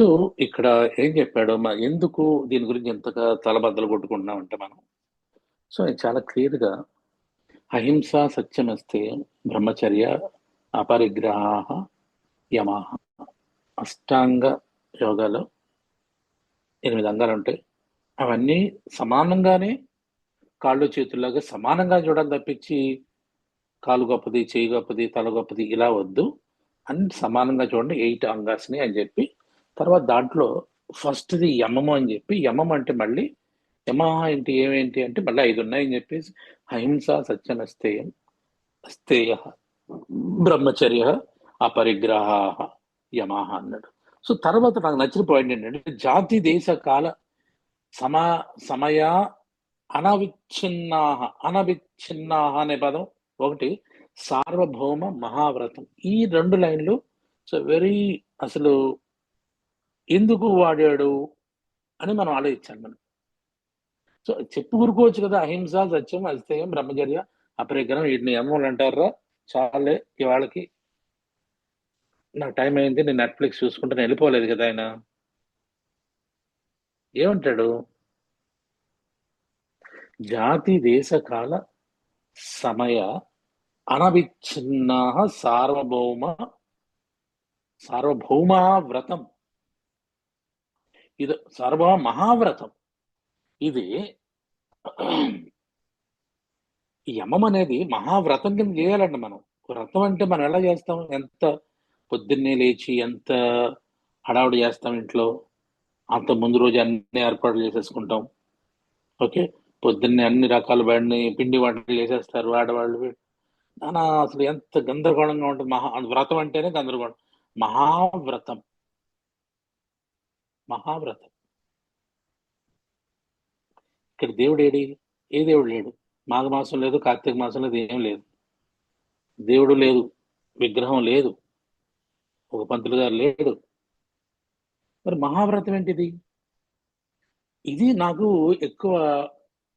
So ఇక్కడ ఏం చెప్పాడు ఎందుకు దీని గురించి ఎంతగా తలబద్దలు కొట్టుకుంటున్నాం అంటే మనం సో ఇది చాలా క్లియర్ గా అహింస సత్యమస్తే బ్రహ్మచర్య అపరిగ్రహ యమః అష్టాంగ యోగాలో 8 అంగాలు ఉంటాయి. అవన్నీ సమానంగానే కాళ్ళు చేతుల్లాగా సమానంగా చూడాలి తప్పించి కాలు గొప్పది, చేయి గొప్పది, తల గొప్పది ఇలా వద్దు. అన్ని సమానంగా చూడండి 8 అంగాస్‌ని అని చెప్పి, తర్వాత దాంట్లో ఫస్ట్‌ది యమము అని చెప్పి, యమం అంటే మళ్ళీ యమః ఏంటి ఏమేంటి అంటే మళ్ళీ 5 ఉన్నాయని చెప్పేసి అహింస సత్యమస్తేయం అస్తేయః బ్రహ్మచర్య అపరిగ్రహాః యమః అన్నాడు. సో తర్వాత నాకు నచ్చిన పాయింట్ ఏంటంటే జాతి దేశ కాల సమా సమయ అనవిచ్ఛిన్నాః అనవిచ్ఛిన్నాః అనే పదం ఒకటి, సార్వభౌమ మహావ్రతం ఈ 2 లైన్లు సో వెరీ అసలు ఎందుకు వాడాడు అని మనం ఆలోచించాలి మనం. సో చెప్పు ఊరుకోవచ్చు కదా, అహింస సత్యం అస్థేయం బ్రహ్మచర్య అపరిగ్రహం వీటిని యమములు అంటారా, చాలే ఇవాళకి నాకు టైం అయింది నేను నెట్ఫ్లిక్స్ చూసుకుంటే వెళ్ళిపోలేదు కదా ఆయన ఏమంటాడు, జాతి దేశ కాల సమయ అనవిచ్ఛిన్న సార్వభౌమ సార్వభౌమ వ్రతం, ఇది సార్వభౌమ మహావ్రతం. ఇది యమం అనేది మహావ్రతం కింద చేయాలండి మనం. వ్రతం అంటే మనం ఎలా చేస్తాం, ఎంత పొద్దున్నే లేచి ఎంత హడావుడి చేస్తాం ఇంట్లో, అంత ముందు రోజు అన్ని ఏర్పాట్లు చేసేసుకుంటాం. ఓకే, పొద్దున్నే అన్ని రకాల పిండి వంటలు చేసేస్తారు ఆడవాళ్ళు. నానా అసలు ఎంత గందరగోళంగా ఉంటుంది. వ్రతం అంటేనే గందరగోళం. మహావ్రతం మహావ్రతం. ఇక్కడ దేవుడు ఏడి, ఏ దేవుడు లేడు. మాఘమాసం లేదు, కార్తీక మాసం లేదు, ఏం లేదు. దేవుడు లేదు, విగ్రహం లేదు, ఒక పంతులు గారు లేడు. మరి మహావ్రతం ఏంటిది? ఇది నాకు ఎక్కువ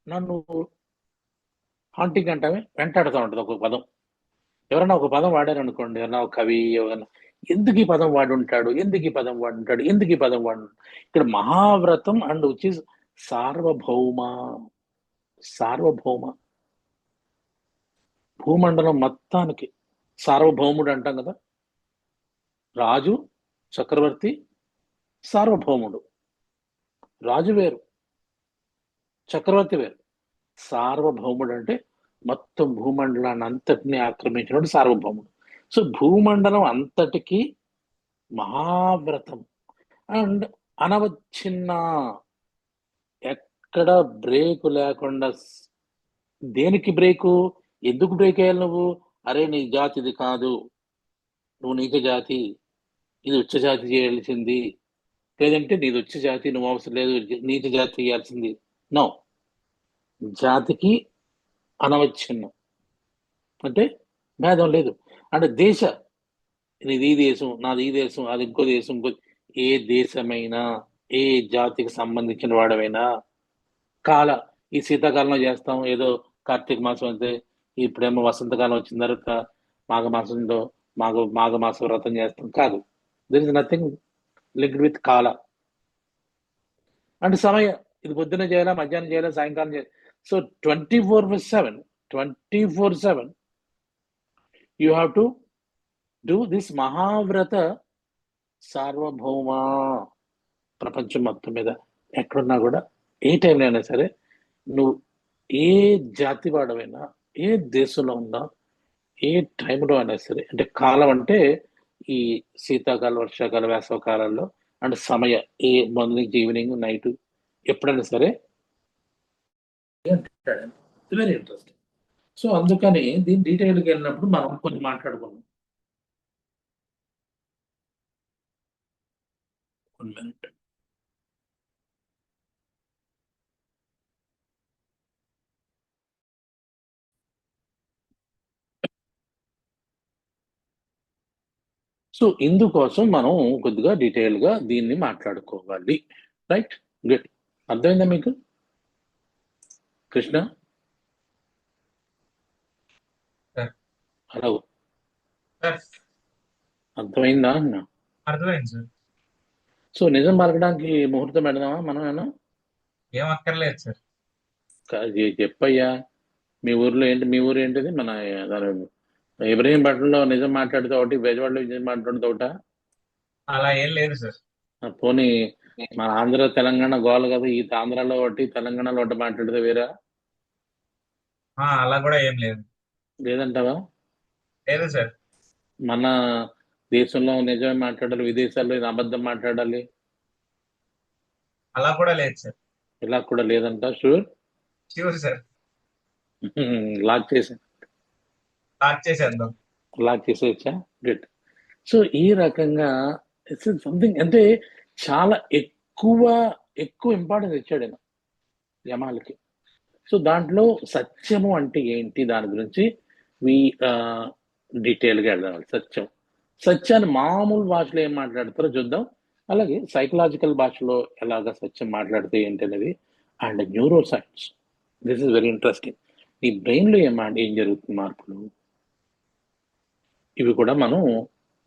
నన్ను హాంటింగ్ అంటామే వెంటాడుతూ ఉంటుంది ఒక పదం. ఎవరైనా ఒక పదం వాడారనుకోండి, ఎవరైనా ఒక కవి ఎవరైనా, ఎందుకు ఈ పదం వాడుంటాడు, ఎందుకు ఈ పదం వాడుంటాడు, ఎందుకు ఈ పదం వాడు. ఇక్కడ మహావ్రతం అండ్ విచ్ ఇస్ సార్వభౌమ. సార్వభౌమ భూమండలం మొత్తానికి సార్వభౌముడు అంటాం కదా, రాజు చక్రవర్తి సార్వభౌముడు. రాజు వేరు, చక్రవర్తి వేరు. సార్వభౌముడు అంటే మొత్తం భూమండలాన్ని అంతటిని ఆక్రమించినప్పుడు సార్వభౌముడు. సో భూమండలం అంతటికి మహావ్రతం అండ్ అనవచ్ఛిన్న, ఎక్కడ బ్రేక్ లేకుండా. దేనికి బ్రేకు, ఎందుకు బ్రేక్ వేయాలి నువ్వు? అరే నీ జాతి ఇది కాదు, నువ్వు నీచ జాతి, ఇది ఉచ్చ జాతి చేయాల్సింది, లేదంటే నీది ఉచ్చ జాతి నువ్వు అవసరం లేదు నీచ జాతి చేయాల్సింది. నో, జాతికి అనవచ్ఛిన్నం అంటే భేదం లేదు. అంటే దేశ, ఇది ఈ దేశం, నాది ఈ దేశం, అది ఇంకో దేశం, ఇంకో ఏ దేశమైనా ఏ జాతికి సంబంధించిన వాడమైనా కాల, ఈ శీతాకాలంలో చేస్తాం ఏదో కార్తీక మాసం అయితే, ఇప్పుడేమో వసంతకాలం వచ్చిన తర్వాత మాఘమాసంలో మాఘమాస వ్రతం చేస్తాం కాదు. There is nothing linked with కాల. అంటే సమయ, ఇది పొద్దున్న చేయాలా, మధ్యాహ్నం చేయాలా, సాయంకాలం చేయాలి. So 24/7, 24/7 you have to do this మహావ్రత సార్వభౌమ. ప్రపంచం మొత్తం మీద ఎక్కడున్నా కూడా ఏ టైంలో అయినా సరే, నువ్వు ఏ జాతి వాడమైనా, ఏ దేశంలో ఉన్నా, ఏ టైంలో అయినా సరే, అంటే కాలం అంటే ఈ శీతాకాలం, వర్షాకాలం, వేసవ కాలాల్లో, అండ్ సమయ ఏ మార్నింగ్ ఈవినింగ్ నైట్ ఎప్పుడైనా సరే వెరీ ఇంట్రెస్టింగ్. సో అందుకని దీని డీటెయిల్కి వెళ్ళినప్పుడు మనం కొన్ని మాట్లాడుకున్నాం. One minute. సో ఇందుకోసం మనం కొద్దిగా డీటెయిల్ గా దీన్ని మాట్లాడుకోవాలి. Right, good. అర్థమైందా మీకు కృష్ణ? సార్ హలో, సార్ అర్థమైందా అన్న? అర్థమైంది సార్. సో నిజం పలకడానికి ముహూర్తం పెడదామా మనం ఏమన్నా? ఏం అక్కర్లేదు సార్. చెప్పయ్యా. మీ ఊరు ఏంటిది మన దాని ఇబ్రహీంపట్నంలో నిజం మాట్లాడితే ఒకటి, బెజవాడలో నిజం మాట్లాడితే ఒకట? అలా ఏం లేదు సార్. పోనీ మన ఆంధ్ర తెలంగాణ గోల కదా, ఈ ఆంధ్రాలో ఒకటి తెలంగాణలో ఒకటి మాట్లాడితే వేరా? అలా కూడా ఏం లేదు. లేదంటావా? లేదు సార్. మన దేశంలో నిజమే మాట్లాడాలి, విదేశాల్లో ఇది అబద్ధం మాట్లాడాలి, అలా కూడా లేదు సార్. ఇలా కూడా లేదంట? షూర్? Sure sir. లాక్ చేసి స్టార్ట్ చేసేద్దాం. లాక్ చేసేయచ్చా? గుడ్. సో ఈ రకంగా ఇట్స్ సంథింగ్ అంటే చాలా ఎక్కువ ఎక్కువ ఇంపార్టెన్స్ ఇచ్చాడు ఆయన యమాలకి. సో దాంట్లో సత్యము అంటే ఏంటి, దాని గురించి వి డీటెయిల్గా వెళ్దాం. సత్యం, సత్యాన్ని మామూలు భాషలో ఏం మాట్లాడతారో చూద్దాం. అలాగే సైకలాజికల్ భాషలో ఎలాగ సత్యం మాట్లాడితే ఏంటి అనేది, and neuro science. This is very interesting. ఈ బ్రెయిన్లో ఏం జరుగుతుంది మార్పులు, ఇవి కూడా మనం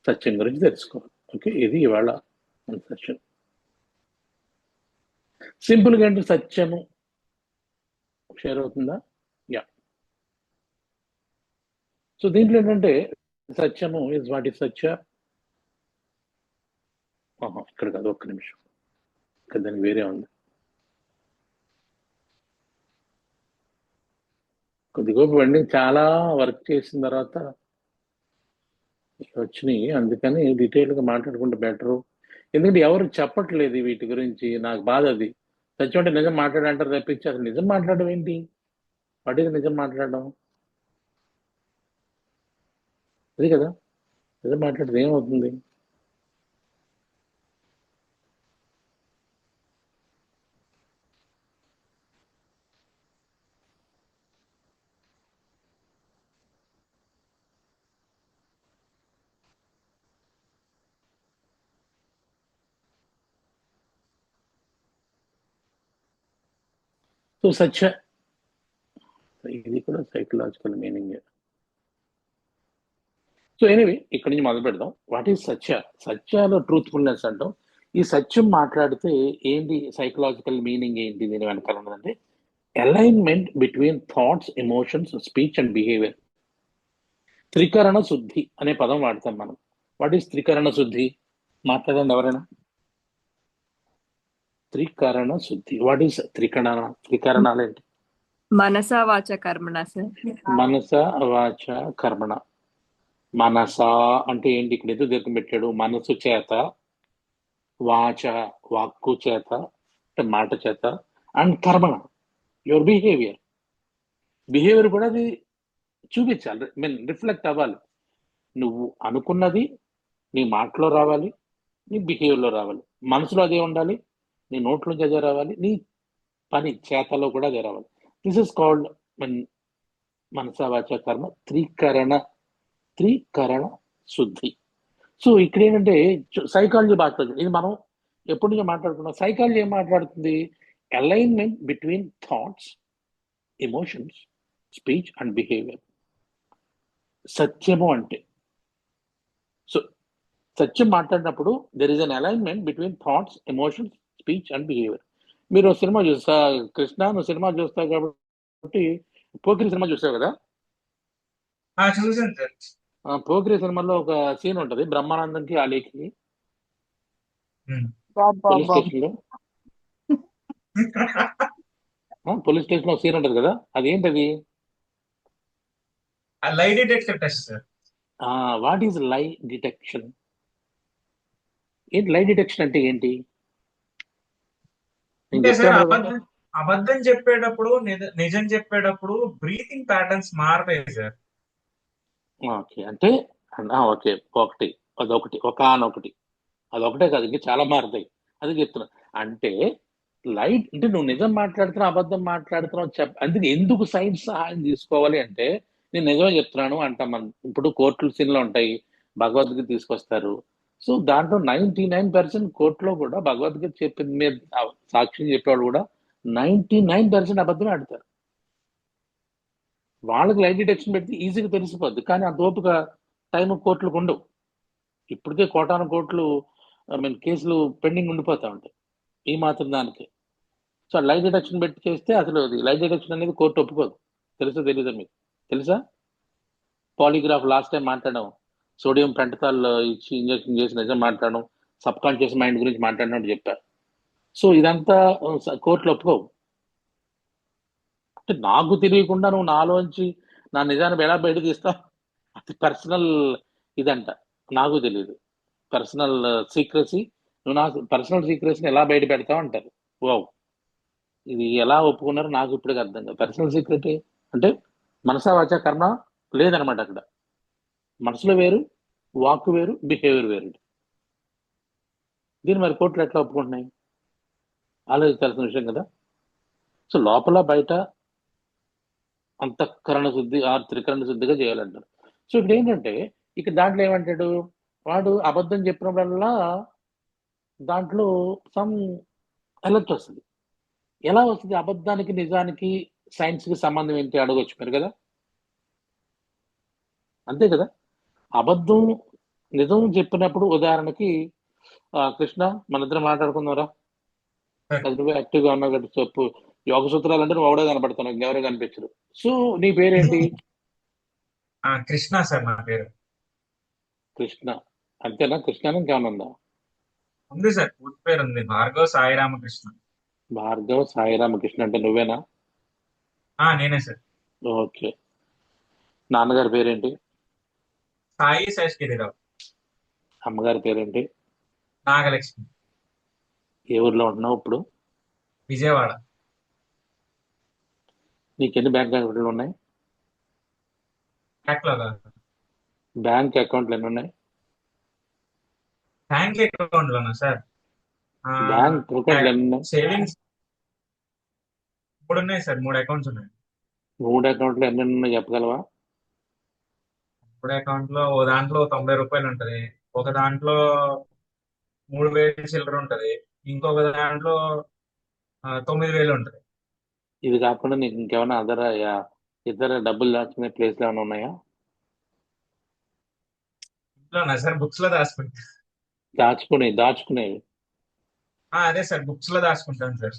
సత్యం గురించి తెలుసుకోవాలి. ఓకే, ఇది ఇవాళ మన సెషన్. సింపుల్గా ఏంటి సత్యము, షేర్ అవుతుందా? యా. సో దీంట్లో ఏంటంటే సత్యము ఇస్ వాట్ ఇస్ సత్య. ఇక్కడ కాదు, ఒక్క నిమిషం, ఇక్కడ దానికి వేరే ఉంది. కొద్దిగా వెండి చాలా వర్క్ చేసిన తర్వాత వచ్చినాయి, అందుకని డీటెయిల్గా మాట్లాడుకుంటే బెటరు. ఎందుకంటే ఎవరు చెప్పట్లేదు వీటి గురించి, నాకు బాధ అది. సత్యం అంటే నిజం మాట్లాడంటారు తప్పించి అసలు నిజం మాట్లాడడం ఏంటి, వాటి నిజం మాట్లాడడం అది కదా. నిజం మాట్లాడితే ఏమవుతుంది? సో సత్య, ఇది కూడా సైకలాజికల్ మీనింగ్. సో ఎనీవే ఇక్కడ నుంచి మొదలు పెడదాం. What is satya? సత్యాలో ట్రూత్ఫుల్నెస్ అంటాం. ఈ సత్యం మాట్లాడితే ఏంటి సైకలాజికల్ మీనింగ్ ఏంటి దీని వెనకాల ఉన్నదంటే, alignment between thoughts, emotions, speech and behaviour. త్రికరణ శుద్ధి అనే పదం వాడతాం మనం. వాట్ ఈస్ త్రికరణ శుద్ధి? మాట్లాడండి ఎవరైనా. త్రికరణ శుద్ధి, వాట్ ఈస్ త్రికరణాలు ఏంటి? మనస వాచ కర్మణ సార్. మనస వాచ కర్మణ. మనస అంటే ఏంటి, ఇక్కడ ఎదురు దీర్ఘం పెట్టాడు, మనసు చేత, వాచ వాక్కు చేత అంటే మాట చేత, అండ్ కర్మణ యువర్ బిహేవియర్. బిహేవియర్ కూడా అది చూపించాలి, మీన్ రిఫ్లెక్ట్ అవ్వాలి. నువ్వు అనుకున్నది నీ మాటలో రావాలి, నీ బిహేవియర్లో రావాలి. మనసులో అదే ఉండాలి, నీ నోట్లోంచి అదే రావాలి, నీ పని చేతలో కూడా అదే రావాలి. దిస్ ఇస్ కాల్డ్ మనస వాచ కర్మ త్రికరణ శుద్ధి. సో ఇక్కడ ఏంటంటే సైకాలజీ భాష, ఇది మనం ఎప్పటి నుంచో మాట్లాడుకున్నాం. సైకాలజీ ఏం మాట్లాడుతుంది? Alignment between thoughts, emotions, speech and behaviour. సత్యము అంటే, సో సత్యం మాట్లాడినప్పుడు there is an alignment between thoughts, emotions, speech and behaviour. మీరు సినిమా చూస్తా, కృష్ణ నువ్వు సినిమా చూస్తావు కాబట్టి పోకిరి సినిమా చూసావు కదా. చూసాను సార్. పోకిరి సినిమాలో ఒక సీన్ ఉంటది, బ్రహ్మానందంకి ఆలీకి Bob Bob police Bob. Station లో. పోలీస్ స్టేషన్ లో సీన్ ఉంటది కదా, అదేంటది? Lie detector test sir. What is lie detection? ఏంటి లై డిటెక్షన్ అంటే ఏంటి? నేను అంటే సార్ చెప్తాను కదా. అబద్ధం అబద్ధం చెప్పేటప్పుడు నిజం చెప్పేటప్పుడు బ్రీతింగ్ ప్యాటర్న్స్ మారుతాయి సార్. ఓకే అంటే ఓకే, ఒకటి అదొకటి ఒకనొకటి అదొకటే కాదు, ఇంకా చాలా మారుతాయి. అది చెప్తున్నా. అంటే లైట్ అంటే నువ్వు నిజం మాట్లాడుతున్నావు, అబద్ధం మాట్లాడుతున్నావు అందుకే ఎందుకు సైన్స్ సహాయం తీసుకోవాలి అంటే, నేను నిజమే చెప్తున్నాను అంటాం మనం. ఇప్పుడు కోర్టులు సీన్లో ఉంటాయి, భగవద్గీత తీసుకొస్తారు. సో దాంట్లో 99% కోర్టులో కూడా భగవద్గీత చెప్పింది మీద సాక్ష్యం చెప్పేవాళ్ళు కూడా 99% అబద్ధమే ఆడతారు. వాళ్ళకి లైట్ డిటెక్షన్ పెడితే ఈజీగా తెలిసిపోద్ది, కానీ అంత ఓపిక టైం కోర్టులకు ఉండవు. ఇప్పటికే కోటాను కోట్లు కేసులు పెండింగ్ ఉండిపోతా ఉంటాయి ఈ మాత్రం దానికి. సో లైట్ డిటెక్షన్ పెట్టి చేస్తే అసలు లైట్ డిటెక్షన్ అనేది కోర్టు ఒప్పుకోదు. తెలుసా తెలీదా మీకు? తెలుసా? పాలిగ్రాఫ్ లాస్ట్ టైం మాట్లాడడం, సోడియం పెంటతాల్ ఇచ్చి ఇంజెక్షన్ చేసి నిజం మాట్లాడడం, సబ్ కాన్షియస్ మైండ్ గురించి మాట్లాడినట్టు చెప్పారు. సో ఇదంతా కోర్టులో ఒప్పుకోవు. అంటే నాకు తెలియకుండా నువ్వు నాలోంచి నా నిజాన్ని ఎలా బయట తీస్తావు? అది పర్సనల్ ఇదంట. నాకు తెలియదు. Personal secrecy. నువ్వు నా పర్సనల్ సీక్రసీని ఎలా బయట పెడతావు అంటారు. వావ్! ఇది ఎలా ఒప్పుకున్నారో నాకు ఇప్పటికి అర్థం కాదు. పర్సనల్ సీక్రెట్ అంటే మనసా వాచా కర్మ లేదనమాట అక్కడ. మనసులో వేరు, వాక్ వేరు, బిహేవియర్ వేరు. దీన్ని మరి కోర్టులు ఎట్లా ఒప్పుకుంటున్నాయి? ఆలోచించాల్సిన విషయం కదా. సో లోపల బయట అంతఃకరణ శుద్ధి త్రికరణ శుద్ధిగా చేయాలంటారు. సో ఇప్పుడు ఏంటంటే ఇక దాంట్లో ఏమంటాడు వాడు, అబద్ధం చెప్పినప్పుడల్లా దాంట్లో సమ్ ఎలర్ట్ వస్తుంది. ఎలా వస్తుంది? అబద్ధానికి నిజానికి సైన్స్కి సంబంధం ఏంటి అడగొచ్చు మీరు కదా. అంతే కదా. అబద్ధం నిజం చెప్పినప్పుడు ఉదాహరణకి కృష్ణ మన ఇద్దరం మాట్లాడుకుందాంరా, అది నువ్వు యాక్టివ్గా ఉన్నావు కదా, చెప్పు. యోగ సూత్రాలు అంటే నువ్వు అవడే కనపడుతున్నావు, ఇంకెవరో కనిపించరు. సో నీ పేరేంటి? కృష్ణ సార్ నా పేరు. కృష్ణ అంతేనా? కృష్ణ ఇంకేమన్నా ఉందా? ఉంది సార్, పూర్తి పేరు ఉంది, భార్గవ్ సాయి రామకృష్ణ. భార్గవ్ సాయి రామకృష్ణ అంటే నువ్వేనా? నేనే సార్. ఓకే. నాన్నగారి పేరేంటి? సాయి శేషగిరిరావు. అమ్మగారి పేరేంటి? నాగలక్ష్మి. ఏ ఊర్లో ఉంటున్నావు ఇప్పుడు? విజయవాడ. నీకు ఎన్ని బ్యాంక్ అకౌంట్లు ఉన్నాయి? బ్యాంక్ లో కాదు. బ్యాంక్ అకౌంట్లు ఎన్ని ఉన్నాయి? బ్యాంక్ అకౌంట్ లోనా సార్? బ్యాంక్ అకౌంట్లు ఎన్ని ఉన్నాయి? సేవింగ్స్ 3 ఉన్నాయి సార్, 3 అకౌంట్స్ ఉన్నాయి. 3 అకౌంట్లు ఎన్ని ఉన్నాయి చెప్పగలవా? ఇప్పుడు అకౌంట్ లో ఓ దాంట్లో 90 రూపాయలు ఉంటది, ఒక దాంట్లో 3000 చిల్లర ఉంటది, ఇంకొక దాంట్లో 9000 ఉంటది. ఇది కాకుండా నీకు ఇంకేమైనా ఇతర డబ్బులు దాచుకునే ప్లేస్లు ఏమైనా ఉన్నాయా? ఇంట్లోనా సార్? బుక్స్ లో దాచుకుంటా. దాచుకునేవి అదే సార్, బుక్స్ లో దాచుకుంటాను సార్.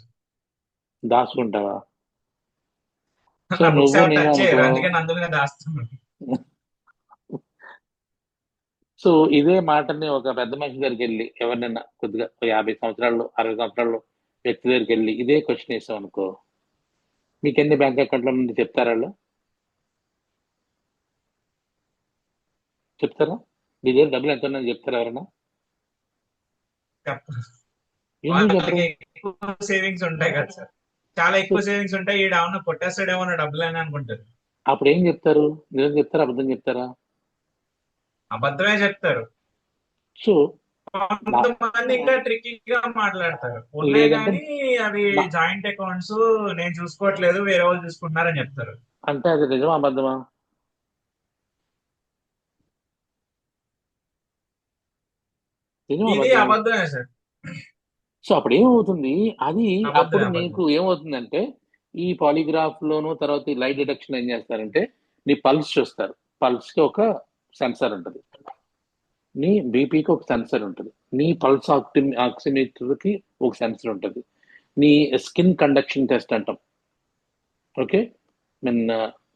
దాచుకుంటావా? సో నా బుక్స్ నువ్వు ఎవరు నేను టచ్ చేయరు, అనుకో. అందుకని అందులోనే దాస్తున్నాను. సో ఇదే మాటని ఒక పెద్ద మనిషి దగ్గరికి వెళ్ళి, ఎవరినైనా కొద్దిగా 50 సంవత్సరాలు 60 సంవత్సరాలు వ్యక్తి దగ్గరికి వెళ్ళి ఇదే క్వశ్చన్ వేసాం అనుకో, మీకు ఎన్ని బ్యాంక్ అకౌంట్ల నుండి చెప్తారా? వాళ్ళు చెప్తారా? మీ దగ్గర డబ్బులు ఎంత ఉన్నాయని చెప్తారా ఎవరైనా? ఎందుకు చెప్పరు? వాళ్ళకి ఎక్కువ సేవింగ్స్ ఉంటాయి కదా సార్, చాలా ఎక్కువ సేవింగ్స్ ఉంటాయి. ఈడ ఏమన్నా కొట్టేస్తాడేమో నా డబ్బులు అని అనుకుంటారు. అప్పుడు ఏం చెప్తారు? నిజం చెప్తారా అబద్ధం చెప్తారా? అబద్ధమే చెప్తారు. సో కొంతమంది ఇంకా ట్రిక్కీగా మాట్లాడతారు, ఉన్నాయి లేదంటే కానీ అవి జాయింట్ అకౌంట్స్, నేను చూసుకోవట్లేదు వేరే వాళ్ళు చూసుకుంటున్నారని చెప్తారు. అంటే అది నిజమా అబద్ధమా? నిజమా ఇది అబద్ధమా? అబద్ధమే సార్. సో అప్పుడు ఏమవుతుంది? అది అబద్ధమే, అప్పుడు అబద్ధం. నీకు ఏమవుతుందంటే ఈ పాలిగ్రాఫ్ లోను తర్వాత ఈ లైట్ డిటెక్షన్ ఏం చేస్తారంటే నీ పల్స్ చూస్తారు. పల్స్ కి ఒక సెన్సార్ ఉంటుంది, నీ బీపీకి ఒక సెన్సర్ ఉంటుంది, నీ పల్స్ ఆక్సిమీటర్ కి ఒక సెన్సర్ ఉంటుంది, నీ స్కిన్ కండక్షన్ టెస్ట్ అంటాం. Okay, mean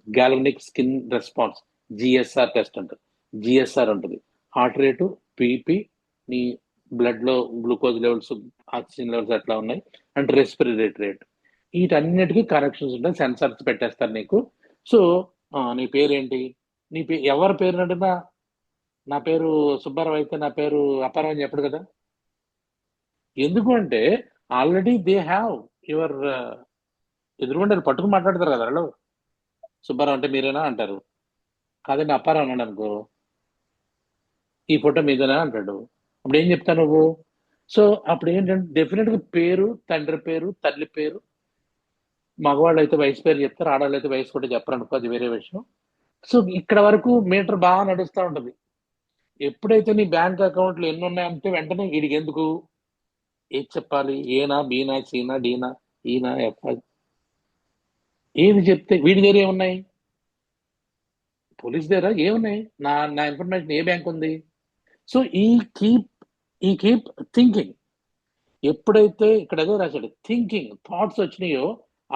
galvanic skin response, GSR test అంటారు. జిఎస్ఆర్ ఉంటుంది. హార్ట్ రేటు, బీపీ, నీ బ్లడ్ లో గ్లూకోజ్ లెవెల్స్, ఆక్సిజన్ లెవెల్స్ ఎట్లా ఉన్నాయి అంటే రెస్పిరేటరీ రేట్, వీటన్నిటికీ కనెక్షన్స్ ఉంటాయి, సెన్సర్స్ పెట్టేస్తారు నీకు. సో నీ పేరేంటి? ఎవరి పేరు అడిగినా నా పేరు సుబ్బారావు అయితే నా పేరు అప్పారావు అని చెప్పడు కదా. ఎందుకు అంటే ఆల్రెడీ దే హ్యావ్ యువర్ ఎదురుగుండా పట్టుకుని మాట్లాడతారు కదా వాళ్ళు. సుబ్బారావు అంటే మీరేనా అంటారు, కాదండి అప్పారావు అన్నాడు అనుకో, ఈ ఫోటో మీదేనా అంటాడు. అప్పుడు ఏం చెప్తావు నువ్వు? సో అప్పుడు ఏంటంటే డెఫినెట్గా పేరు, తండ్రి పేరు, తల్లి పేరు, మగవాళ్ళు అయితే వయసు పేరు చెప్తారు, ఆడవాళ్ళు అయితే వయసు కూడా చెప్పరు అనుకో, అది వేరే విషయం. సో ఇక్కడ వరకు మీటర్ బాగా నడుస్తూ ఉంటుంది. ఎప్పుడైతే నీ బ్యాంక్ అకౌంట్లు ఎన్ని ఉన్నాయంటే వెంటనే వీడికి ఎందుకు ఏది చెప్పాలి, ఏనా బీనా సీనా డీనా ఈనా ఎఫ్, ఏది చెప్తే వీడి దగ్గర ఏమున్నాయి, పోలీస్ దగ్గర ఏమున్నాయి, నా ఇన్ఫర్మేషన్ ఏ బ్యాంక్ ఉంది. సో ఈ కీప్ ఈ కీప్ థింకింగ్. ఎప్పుడైతే ఇక్కడ ఏదో రాశాడు థింకింగ్, థాట్స్ వచ్చినాయో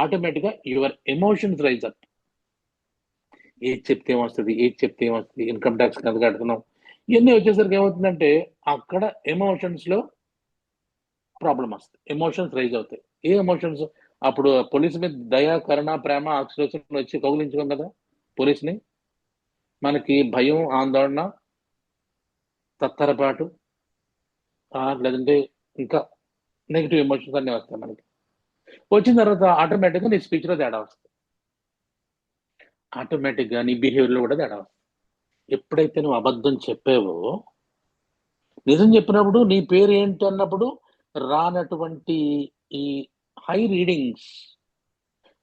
ఆటోమేటిక్గా యువర్ ఎమోషన్స్ రైజ్ అప్. ఏది చెప్తే ఏమొస్తుంది, ఏది చెప్తే ఏమొస్తుంది, ఇన్కమ్ ట్యాక్స్ ఎంత కడుతున్నాం, ఇవన్నీ వచ్చేసరికి ఏమవుతుందంటే అక్కడ ఎమోషన్స్ లో ప్రాబ్లం వస్తుంది, ఎమోషన్స్ రైజ్ అవుతాయి. ఏ ఎమోషన్స్? అప్పుడు పోలీసు మీద దయ, కరుణ, ప్రేమ, ఆక్సిలేషన్ వచ్చి కౌగిలించుకోం కదా పోలీసుని. మనకి భయం, ఆందోళన, తత్తరపాటు, లేదంటే ఇంకా నెగిటివ్ ఎమోషన్స్ అన్నీ వస్తాయి మనకి. వచ్చిన తర్వాత ఆటోమేటిక్గా నీ స్పీచ్లో తేడా వస్తుంది, ఆటోమేటిక్గా నీ బిహేవియర్లో కూడా తేడా వస్తుంది. ఎప్పుడైతే నువ్వు అబద్ధం చెప్పావో, నిజం చెప్పినప్పుడు నీ పేరు ఏంటి అన్నప్పుడు రానటువంటి ఈ హై రీడింగ్స్,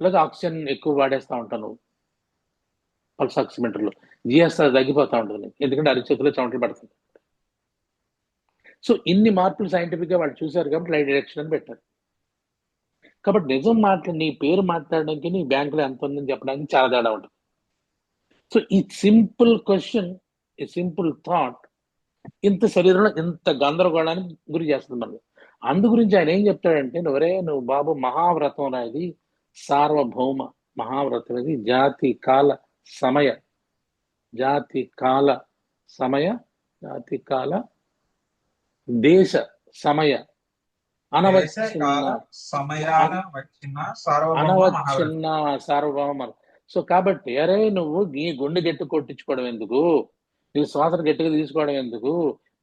లేదా ఆక్సిజన్ ఎక్కువ వాడేస్తూ ఉంటాను పల్స్ ఆక్సిమీటర్లో, జిఎస్ఆర్ తగ్గిపోతూ ఉంటుంది, ఎందుకంటే అరిచేతిలో చెమటలు పడుతుంది. సో ఇన్ని మార్పులు సైంటిఫిక్గా వాళ్ళు చూశారు కాబట్టి లైట్ డిటెక్షన్ అని పెట్టారు. కాబట్టి నిజం నీ పేరు మాట్లాడడానికి నీ బ్యాంకులో ఎంత ఉందని చెప్పడానికి చాలా తేడా ఉంటుంది. సో ఈ సింపుల్ క్వశ్చన్, ఈ సింపుల్ థాట్ ఇంత శరీరంలో ఇంత గందరగోళానికి గురి చేస్తుంది మనకి. అందు గురించి ఆయన ఏం చెప్తాడంటే, నువ్వు బాబు మహావ్రతం రాది, సార్వభౌమ మహావ్రతం ఇది, జాతి కాల సమయ, జాతి కాల సమయ, జాతి కాల దేశ సమయ అనవచ్చిన సార్వభౌమ. సో కాబట్టి అరే నువ్వు నీ గుండె గట్టి కొట్టించుకోవడం ఎందుకు, నీ శ్వాసను గట్టిగా తీసుకోవడం ఎందుకు,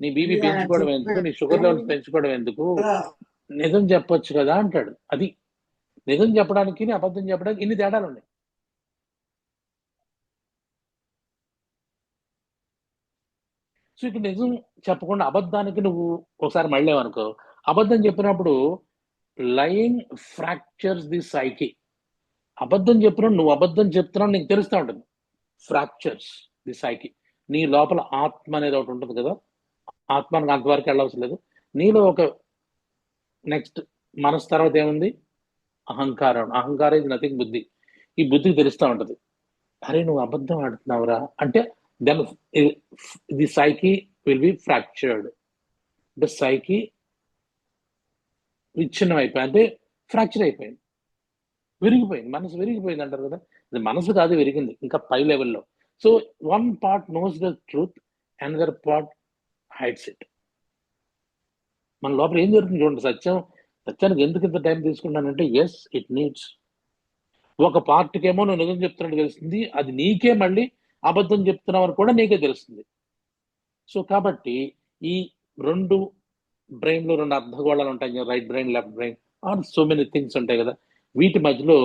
నీ బీపీ పెంచుకోవడం ఎందుకు, నీ షుగర్ లెవెల్స్ పెంచుకోవడం ఎందుకు, నిజం చెప్పొచ్చు కదా అంటాడు. అది నిజం చెప్పడానికి అబద్ధం చెప్పడానికి ఇన్ని తేడాలు ఉన్నాయి. సో ఇక్కడ నిజం చెప్పకుండా అబద్ధానికి నువ్వు ఒకసారి మళ్ళేవనుకో, అబద్ధం చెప్పినప్పుడు లయింగ్ ఫ్రాక్చర్స్ ది సైకి. అబద్ధం చెప్పినప్పుడు నువ్వు అబద్ధం చెప్తున్నావు నీకు తెలుస్తూ ఉంటుంది, ఫ్రాక్చర్స్ ది సైకి. నీ లోపల ఆత్మ అనేది ఒకటి ఉంటుంది కదా, ఆత్మనికి అంతవరకు వెళ్ళవలసిన లేదు. నీలో ఒక నెక్స్ట్ మనసు తర్వాత ఏముంది, అహంకారం. అహంకారం ఇది నథింగ్, బుద్ధి. ఈ బుద్ధికి తెలుస్తూ ఉంటుంది, అరే నువ్వు అబద్ధం ఆడుతున్నావురా అంటే. Then the psyche will be fractured. The psyche విచ్ఛిన్నం అయిపోయి, అంటే ఫ్రాక్చర్ అయిపోయింది, విరిగిపోయింది, మనసు విరిగిపోయింది అంటారు కదా. అది మనసు కాదు విరిగింది, ఇంకా పై లెవెల్లో. So one part knows the truth, another part hides it. మన లోపల ఏం జరుగుతుంది చూడండి. సత్యానికి ఎందుకు ఇంత టైం తీసుకున్నానంటే, ఎస్ ఇట్ నీడ్స్. ఒక పార్ట్కేమో నువ్వు నిజం చెప్తున్నట్టు తెలుస్తుంది, అది నీకే మళ్ళీ అబద్ధం చెప్తున్నావు అని కూడా నీకే తెలుస్తుంది. సో కాబట్టి ఈ రెండు బ్రెయిన్లో రెండు అర్ధగోళాలు ఉంటాయి, right brain, left brain, or so many things ఉంటాయి కదా. వీటి మధ్యలో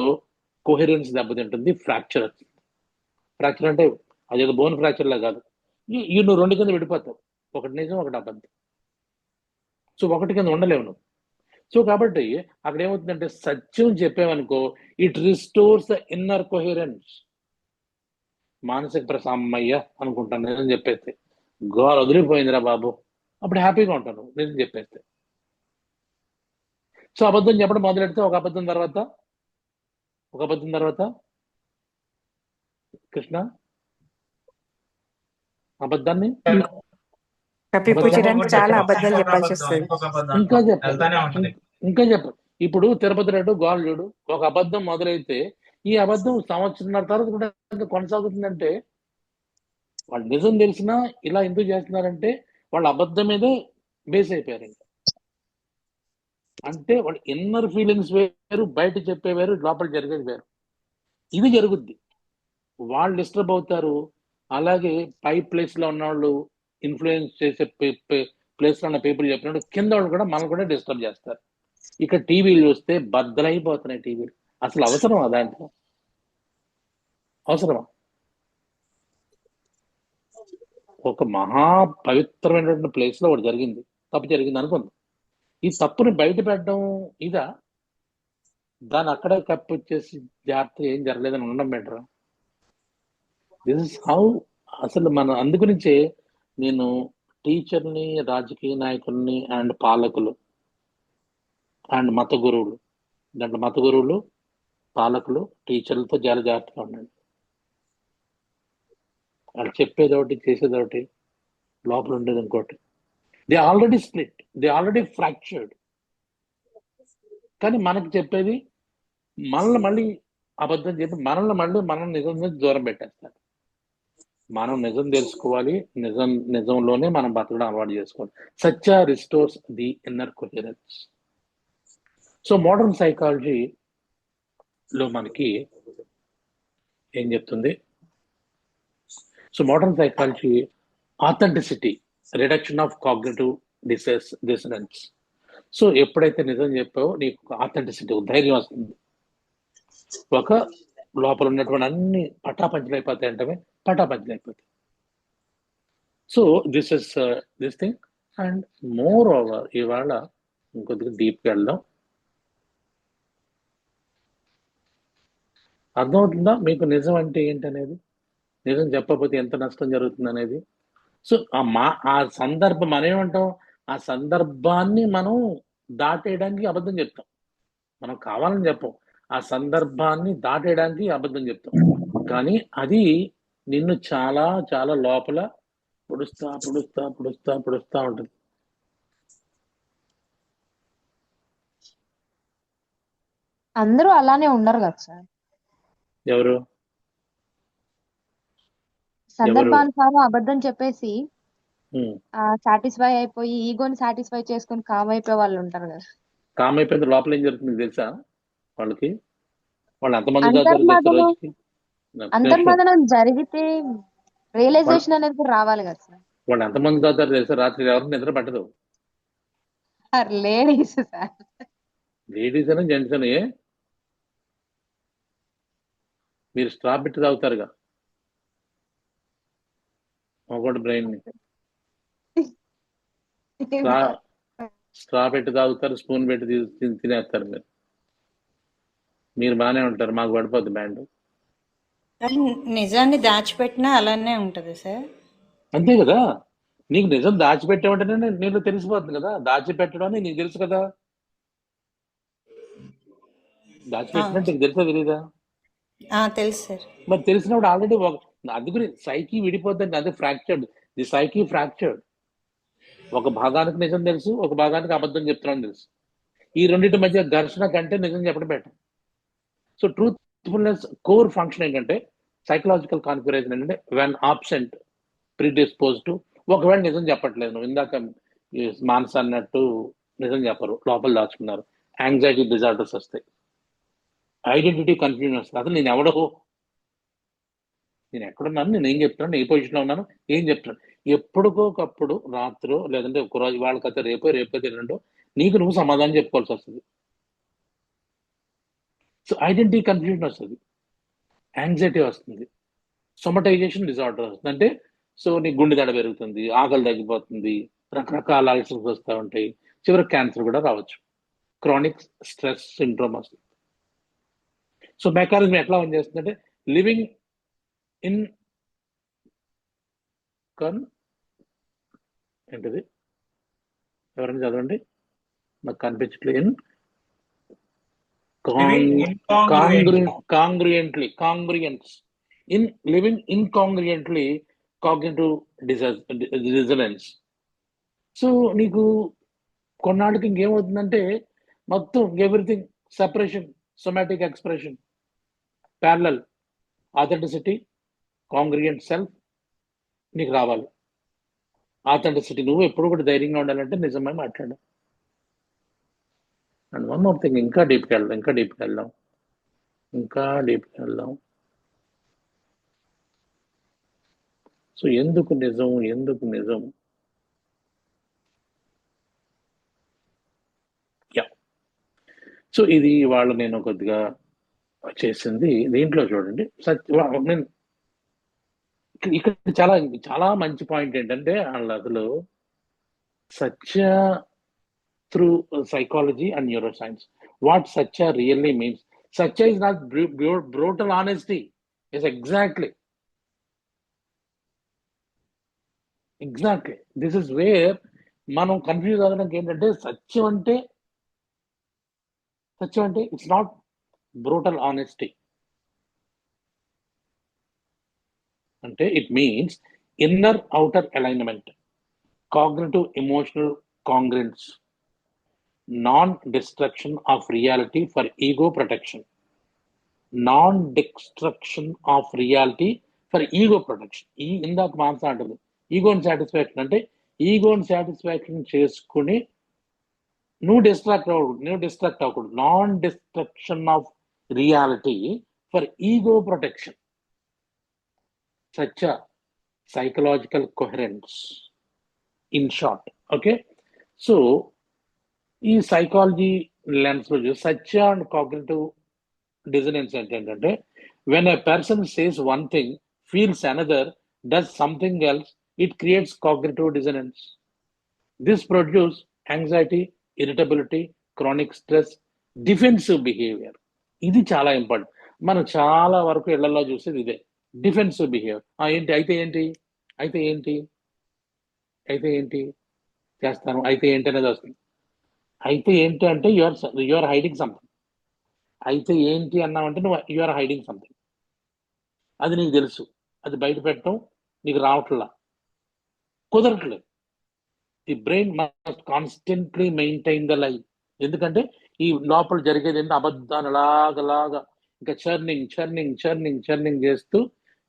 కోహెరెన్స్ దెబ్బతింటుంది, ఫ్రాక్చర్ వస్తుంది. ఫ్రాక్చర్ అంటే అదేదో బోన్ ఫ్రాక్చర్లా కాదు, నువ్వు రెండు కింద విడిపోతావు, ఒకటి నిజం ఒకటి అబద్ధం. సో ఒకటి కింద ఉండలేవు నువ్వు. సో కాబట్టి అక్కడ ఏమవుతుందంటే, సత్యం చెప్పామనుకో, it restores the inner coherence. మానసిక ప్రశామయ్య అనుకుంటాను నిజం చెప్పేస్తే, గోల్ వదిలిపోయిందిరా బాబు, అప్పుడు హ్యాపీగా ఉంటాను నిజం చెప్పేస్తే. సో అబద్ధం చెప్పడం మొదలెడితే ఒక అబద్ధం తర్వాత కృష్ణ అబద్ధాన్ని చాలా అబద్ధాలు చెప్పాల్సి వస్తుంది. ఇంకా చెప్పు. ఇప్పుడు తిరుపతి రెడ్డి గోల్డ్, ఒక అబద్ధం మొదలైతే ఈ అబద్ధం సంవత్సరంన్నర తర్వాత కూడా కొనసాగుతుందంటే, వాళ్ళు నిజం తెలిసినా ఇలా ఎందుకు చేస్తున్నారంటే వాళ్ళు అబద్ధం మీదే బేస్ అయిపోయారు. ఇంకా అంటే వాళ్ళు ఇన్నర్ ఫీలింగ్స్ వేరు, బయట చెప్పే వేరు, లోపల జరిగేది వేరు. ఇది జరుగుద్ది, వాళ్ళు డిస్టర్బ్ అవుతారు. అలాగే పై ప్లేస్ లో ఉన్న వాళ్ళు, ఇన్ఫ్లుయెన్స్ చేసే ప్లేస్ లో ఉన్న పీపుల్ చెప్పినప్పుడు కింద వాళ్ళు కూడా మనం కూడా డిస్టర్బ్ చేస్తారు. ఇక్కడ టీవీలు చూస్తే బద్దలైపోతున్నాయి టీవీలు. అసలు అవసరమా దాంట్లో? అవసరమా? ఒక మహా పవిత్రమైనటువంటి ప్లేస్ లో ఒకటి జరిగింది, తప్పు జరిగింది అనుకుంది. ఈ తప్పుని బయట పెట్టడం ఇదా? దాన్ని అక్కడే కప్పు వచ్చేసి జాగ్రత్త ఏం జరగలేదని ఉండడం బెటరా? దిస్ ఇస్ హౌ అసలు మన. అందుగురించే నేను టీచర్ని, రాజకీయ నాయకుల్ని, అండ్ పాలకులు, అండ్ మత గురువులు, దాంట్లో మత గురువులు, పాలకులు, టీచర్లతో చాలా జాగ్రత్తగా ఉండండి. వాళ్ళు చెప్పేదొకటి, చేసేదొకటి, లోపల ఉండేది ఇంకోటి. They already split, they already fractured. కానీ మనకు చెప్పేది మనల్ని మళ్ళీ అబద్ధం చెప్పి మనం నిజం నుంచి దూరం పెట్టేస్తారు. మనం నిజం తెలుసుకోవాలి, నిజంలోనే మనం బతకడం అలవాటు చేసుకోవాలి. Satya restores the inner coherence. So modern సైకాలజీలో మనకి ఏం చెప్తుంది? So modern psychology authenticity, reduction of cognitive dissonance. So ఎప్పుడైతే నిజం చెప్పావో నీకు ఆథెంటిసిటీ, ధైర్యం వస్తుంది. ఒక లోపల ఉన్నటువంటి అన్ని పటాపంచలైపోతాయి అంటే పటాపంచలైపోతాయి. So this is this thing. And more over ఇవాళ ఇంకొద్దిగా డీప్గా వెళ్దాం. అర్థమవుతుందా మీకు నిజం అంటే ఏంటనేది? నిజం చెప్పకపోతే ఎంత నష్టం జరుగుతుంది అనేది. సో ఆ సందర్భం మనం ఏమంటాం, ఆ సందర్భాన్ని మనం దాటేయడానికి అబద్ధం చెప్తాం. మనం కావాలని చెప్పం, ఆ సందర్భాన్ని దాటేయడానికి అబద్ధం చెప్తాం. కానీ అది నిన్ను చాలా చాలా లోపల పొడుస్తా పొడుస్తా పొడుస్తా పొడుస్తా ఉంటుంది. అందరూ అలానే ఉండరు కదా సార్. ఎవరు సందర్భానుసారం అబద్ధం చెప్పేసి ఉమ్, సాటిస్ఫై అయిపోయి ఈగోని సాటిస్ఫై చేసుకొని కామ్ అయిపోయే వాళ్ళు ఉంటారు కదా. కామ్ అయిపోయిన లోపల ఏం జరుగుతుంది తెలుసా వాళ్ళకి? వాళ్ళు ఎంతమంది దాతారు తెలుసా అంతర్మదనం రోజుకి? ఒక్క నిమిషం. అంతర్మదనం జరిగితే రియలైజేషన్ అనేది కూడా రావాలి కదా సార్. వాళ్ళు ఎంతమంది దాతారు తెలుసా? రాత్రి ఎవరికి నిద్ర పట్టదు. Ladies sir. లేడీస్ అని జెంట్స్ అని. మీరు స్ట్రా పెట్టి తాగుతారుగా మగవాడి బ్రెయిన్ ని. స్ట్రా పెట్టి తాగుతారు, స్పూన్ పెట్టి తినేస్తారు. మీరు బాగానే ఉంటారు, మాకు పడిపోద్ది బ్యాండ్. నిజాన్ని దాచిపెట్టినా అలానే ఉంటది సార్. అంతే కదా, నీకు నిజం దాచిపెట్టామంటేనే నీకు తెలిసిపోతుంది కదా. దాచిపెట్టడం అని నీకు తెలుసు కదా. దాచిపెట్టినట్టు నీకు తెలుసా తెలీదా? తెలుసు సార్. మరి తెలిసినప్పుడు ఆల్రెడీ అందుకని సైకి విడిపోద్దండి. అదే ఫ్రాక్చర్డ్, ది సైకి ఫ్రాక్చర్డ్. ఒక భాగానికి నిజం తెలుసు, ఒక భాగానికి అబద్ధం చెప్తున్నాను తెలుసు. ఈ రెండింటి మధ్య ఘర్షణ కంటే నిజం చెప్పడం better. So truthfulness core function ఏంటంటే, సైకలాజికల్ కాన్ఫిగరేషన్ ఏంటంటే వెన్ ఆబ్సెంట్ ప్రిడిస్పోజ్ టు. ఒకవేళ నిజం చెప్పట్లేదు, నువ్వు ఇందాక మానస అన్నట్టు నిజం చెప్పరు, లోపల దాచుకున్నారు, యాంగ్జైటీ డిజార్డర్స్ వస్తాయి, ఐడెంటిటీ కన్ఫ్యూజన్ వస్తుంది. అసలు నేను ఎవడో, నేను ఎక్కడున్నాను, నేను ఏం చెప్తున్నాను, ఏ పొజిషన్లో ఉన్నాను, ఏం చెప్తున్నాను. ఎప్పటికోకప్పుడు రాత్రో లేదంటే ఒక రోజు వాళ్ళకైతే రేపైతే రెండో నీకు నువ్వు సమాధానం చెప్పుకోవాల్సి వస్తుంది. సో ఐడెంటిటీ కన్ఫ్యూజన్ వస్తుంది, యాంగ్జైటీ వస్తుంది, సొమటైజేషన్ డిజార్డర్ వస్తుంది. అంటే సో నీ గుండె దడ పెరుగుతుంది, ఆకలి తగ్గిపోతుంది, రకరకాల అల్సర్స్ వస్తూ ఉంటాయి, చివరికి క్యాన్సర్ కూడా రావచ్చు, క్రానిక్ స్ట్రెస్ సిండ్రోమ్ వస్తుంది. సో మెకానిజం ఎట్లా పనిచేస్తుందంటే, లివింగ్ ఇన్ ఏంటిది, ఎవరైనా చదవండి, నాకు కనిపించట్లేదు. In congruence, in living incongruently cognitive dissonance. So నీకు కొన్నాళ్ళకి ఇంకేమవుతుందంటే మొత్తం everything separation, somatic expression, parallel, authenticity, congruent self నీకు రావాలి. ఆథెంటిసిటీ, నువ్వు ఎప్పుడు కూడా ధైర్యంగా ఉండాలంటే నిజమే మాట్లాడాలి. అండ్ వన్ మోర్ థింగ్, ఇంకా డీప్కి వెళ్దాం. సో ఎందుకు నిజం? సో ఇది వాళ్ళు నేను కొద్దిగా చేసింది దీంట్లో చూడండి. నేను ఇక్కడ చాలా చాలా మంచి పాయింట్ ఏంటంటే, వాళ్ళు అసలు సత్య through psychology and neuroscience. What Satya really means. Satya is not brutal honesty. Yes, exactly. This is where మనం కన్ఫ్యూజ్ అవ్వడానికి ఏంటంటే, సత్యం అంటే ఇట్స్ నాట్ బ్రూటల్ ఆనెస్టీ. అంటే it means inner outer alignment. cognitive emotional congruence, non-destruction of reality for ego protection. Non-destruction of reality for ego protection. ఈ ఇందాక మాంస అంటుంది ఈగోని satisfaction అంటే ఈగోని సాటిస్ఫాక్షన్ చేసుకుని నువ్వు డిస్ట్రాక్ట్ అవ్వకూడదు. Non destruction of reality for ego protection. Such psychological coherence in short. Okay, so ఈ psychology lens లో సచ్ అండ్ కాగ్నిటివ్ డిజనెన్స్ ఏంటంటే when a person says one thing, feels another, does something else, it creates cognitive dissonance. This produce anxiety, irritability, chronic stress, defensive behaviour. ఇది చాలా important. మనం చాలా వరకు ఇళ్లలో చూసేది ఇదే, డిఫెన్సివ్ బిహేవియర్. ఏంటి అయితే ఏంటి అయితే ఏంటి అయితే ఏంటి చేస్తాను, అయితే ఏంటి అనేది వస్తుంది. అయితే ఏంటి అంటే యు ఆర్ హైడింగ్ సంథింగ్. అయితే ఏంటి అన్నామంటే నువ్వు యు ఆర్ హైడింగ్ సంథింగ్. అది నీకు తెలుసు, అది బయట పెట్టడం నీకు రావట్లా, కుదరట్లేదు. The brain must constantly maintain the life. ఎందుకంటే ఈ లోపల జరిగేది ఏంటంటే అబద్ధాన్ని అలాగలాగా ఇంకా చర్నింగ్ చేస్తూ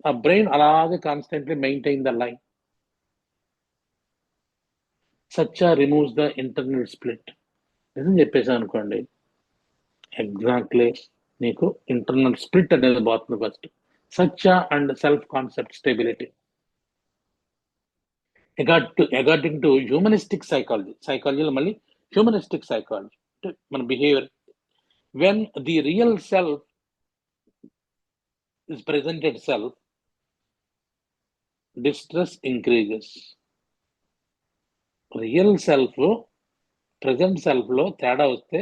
ఆ బ్రెయిన్ అలాగే constantly maintain the life. Such removes the internal split. నిజం చెప్పేసాను అనుకోండి, ఎగ్జాక్ట్లీ నీకు ఇంటర్నల్ స్ప్లిట్ అనేది పోతుంది first. Such and self concept stability. According to humanistic సైకాలజీలో మళ్ళీ హ్యూమనిస్టిక్ సైకాలజీ అంటే మన behaviour, when the real self is presented self, distress increases. Real self present self లో తేడా వస్తే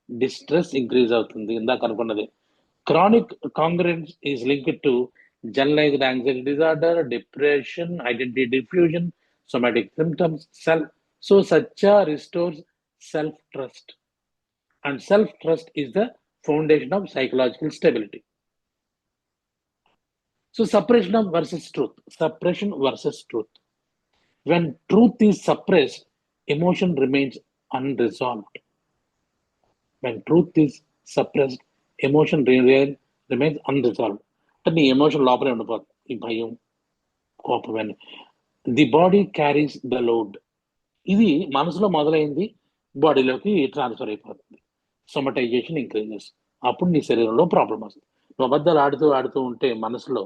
డిస్ట్రెస్ ఇంక్రీజ్ అవుతుంది. ఇందాక అనుకున్నది. Chronic congruence is linked to generalised anxiety disorder, depression, identity diffusion, somatic symptoms. So such restores self-trust, and self-trust is the foundation of psychological stability. So suppression versus truth. When truth is suppressed, emotion remains unresolved. When truth is suppressed, emotion remains unresolved. అంటే నీ emotion లోపలే ఉండిపోతుంది, ఈ భయం, కోపం. The body carries the load. ఇది మనసులో మొదలైంది బాడీలోకి ట్రాన్స్ఫర్ అయిపోతుంది. Somatisation increases. అప్పుడు నీ శరీరంలో ప్రాబ్లం వస్తుంది. నువ్వు అబద్ధాలు ఆడుతూ ఉంటే మనసులో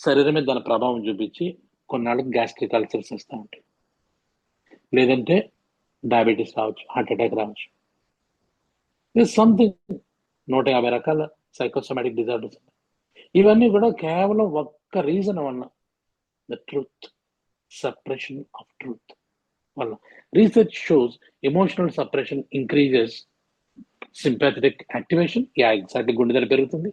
శరీరం మీద దాని ప్రభావం చూపించి కొన్నాళ్ళకి గ్యాస్ట్రిక్ అల్సర్స్ వస్తూ ఉంటాయి, లేదంటే డయాబెటీస్ రావచ్చు, హార్ట్ అటాక్ రావచ్చు. దిస్ సంథింగ్ 150 రకాల సైకోసోమాటిక్ డిజార్డర్స్. ఇవన్నీ కూడా కేవలం ఒక్క రీజన్ వల్ల, the truth, suppression of truth వల్ల. Research shows emotional suppression increases sympathetic activation. Exactly గుండెదల పెరుగుతుంది.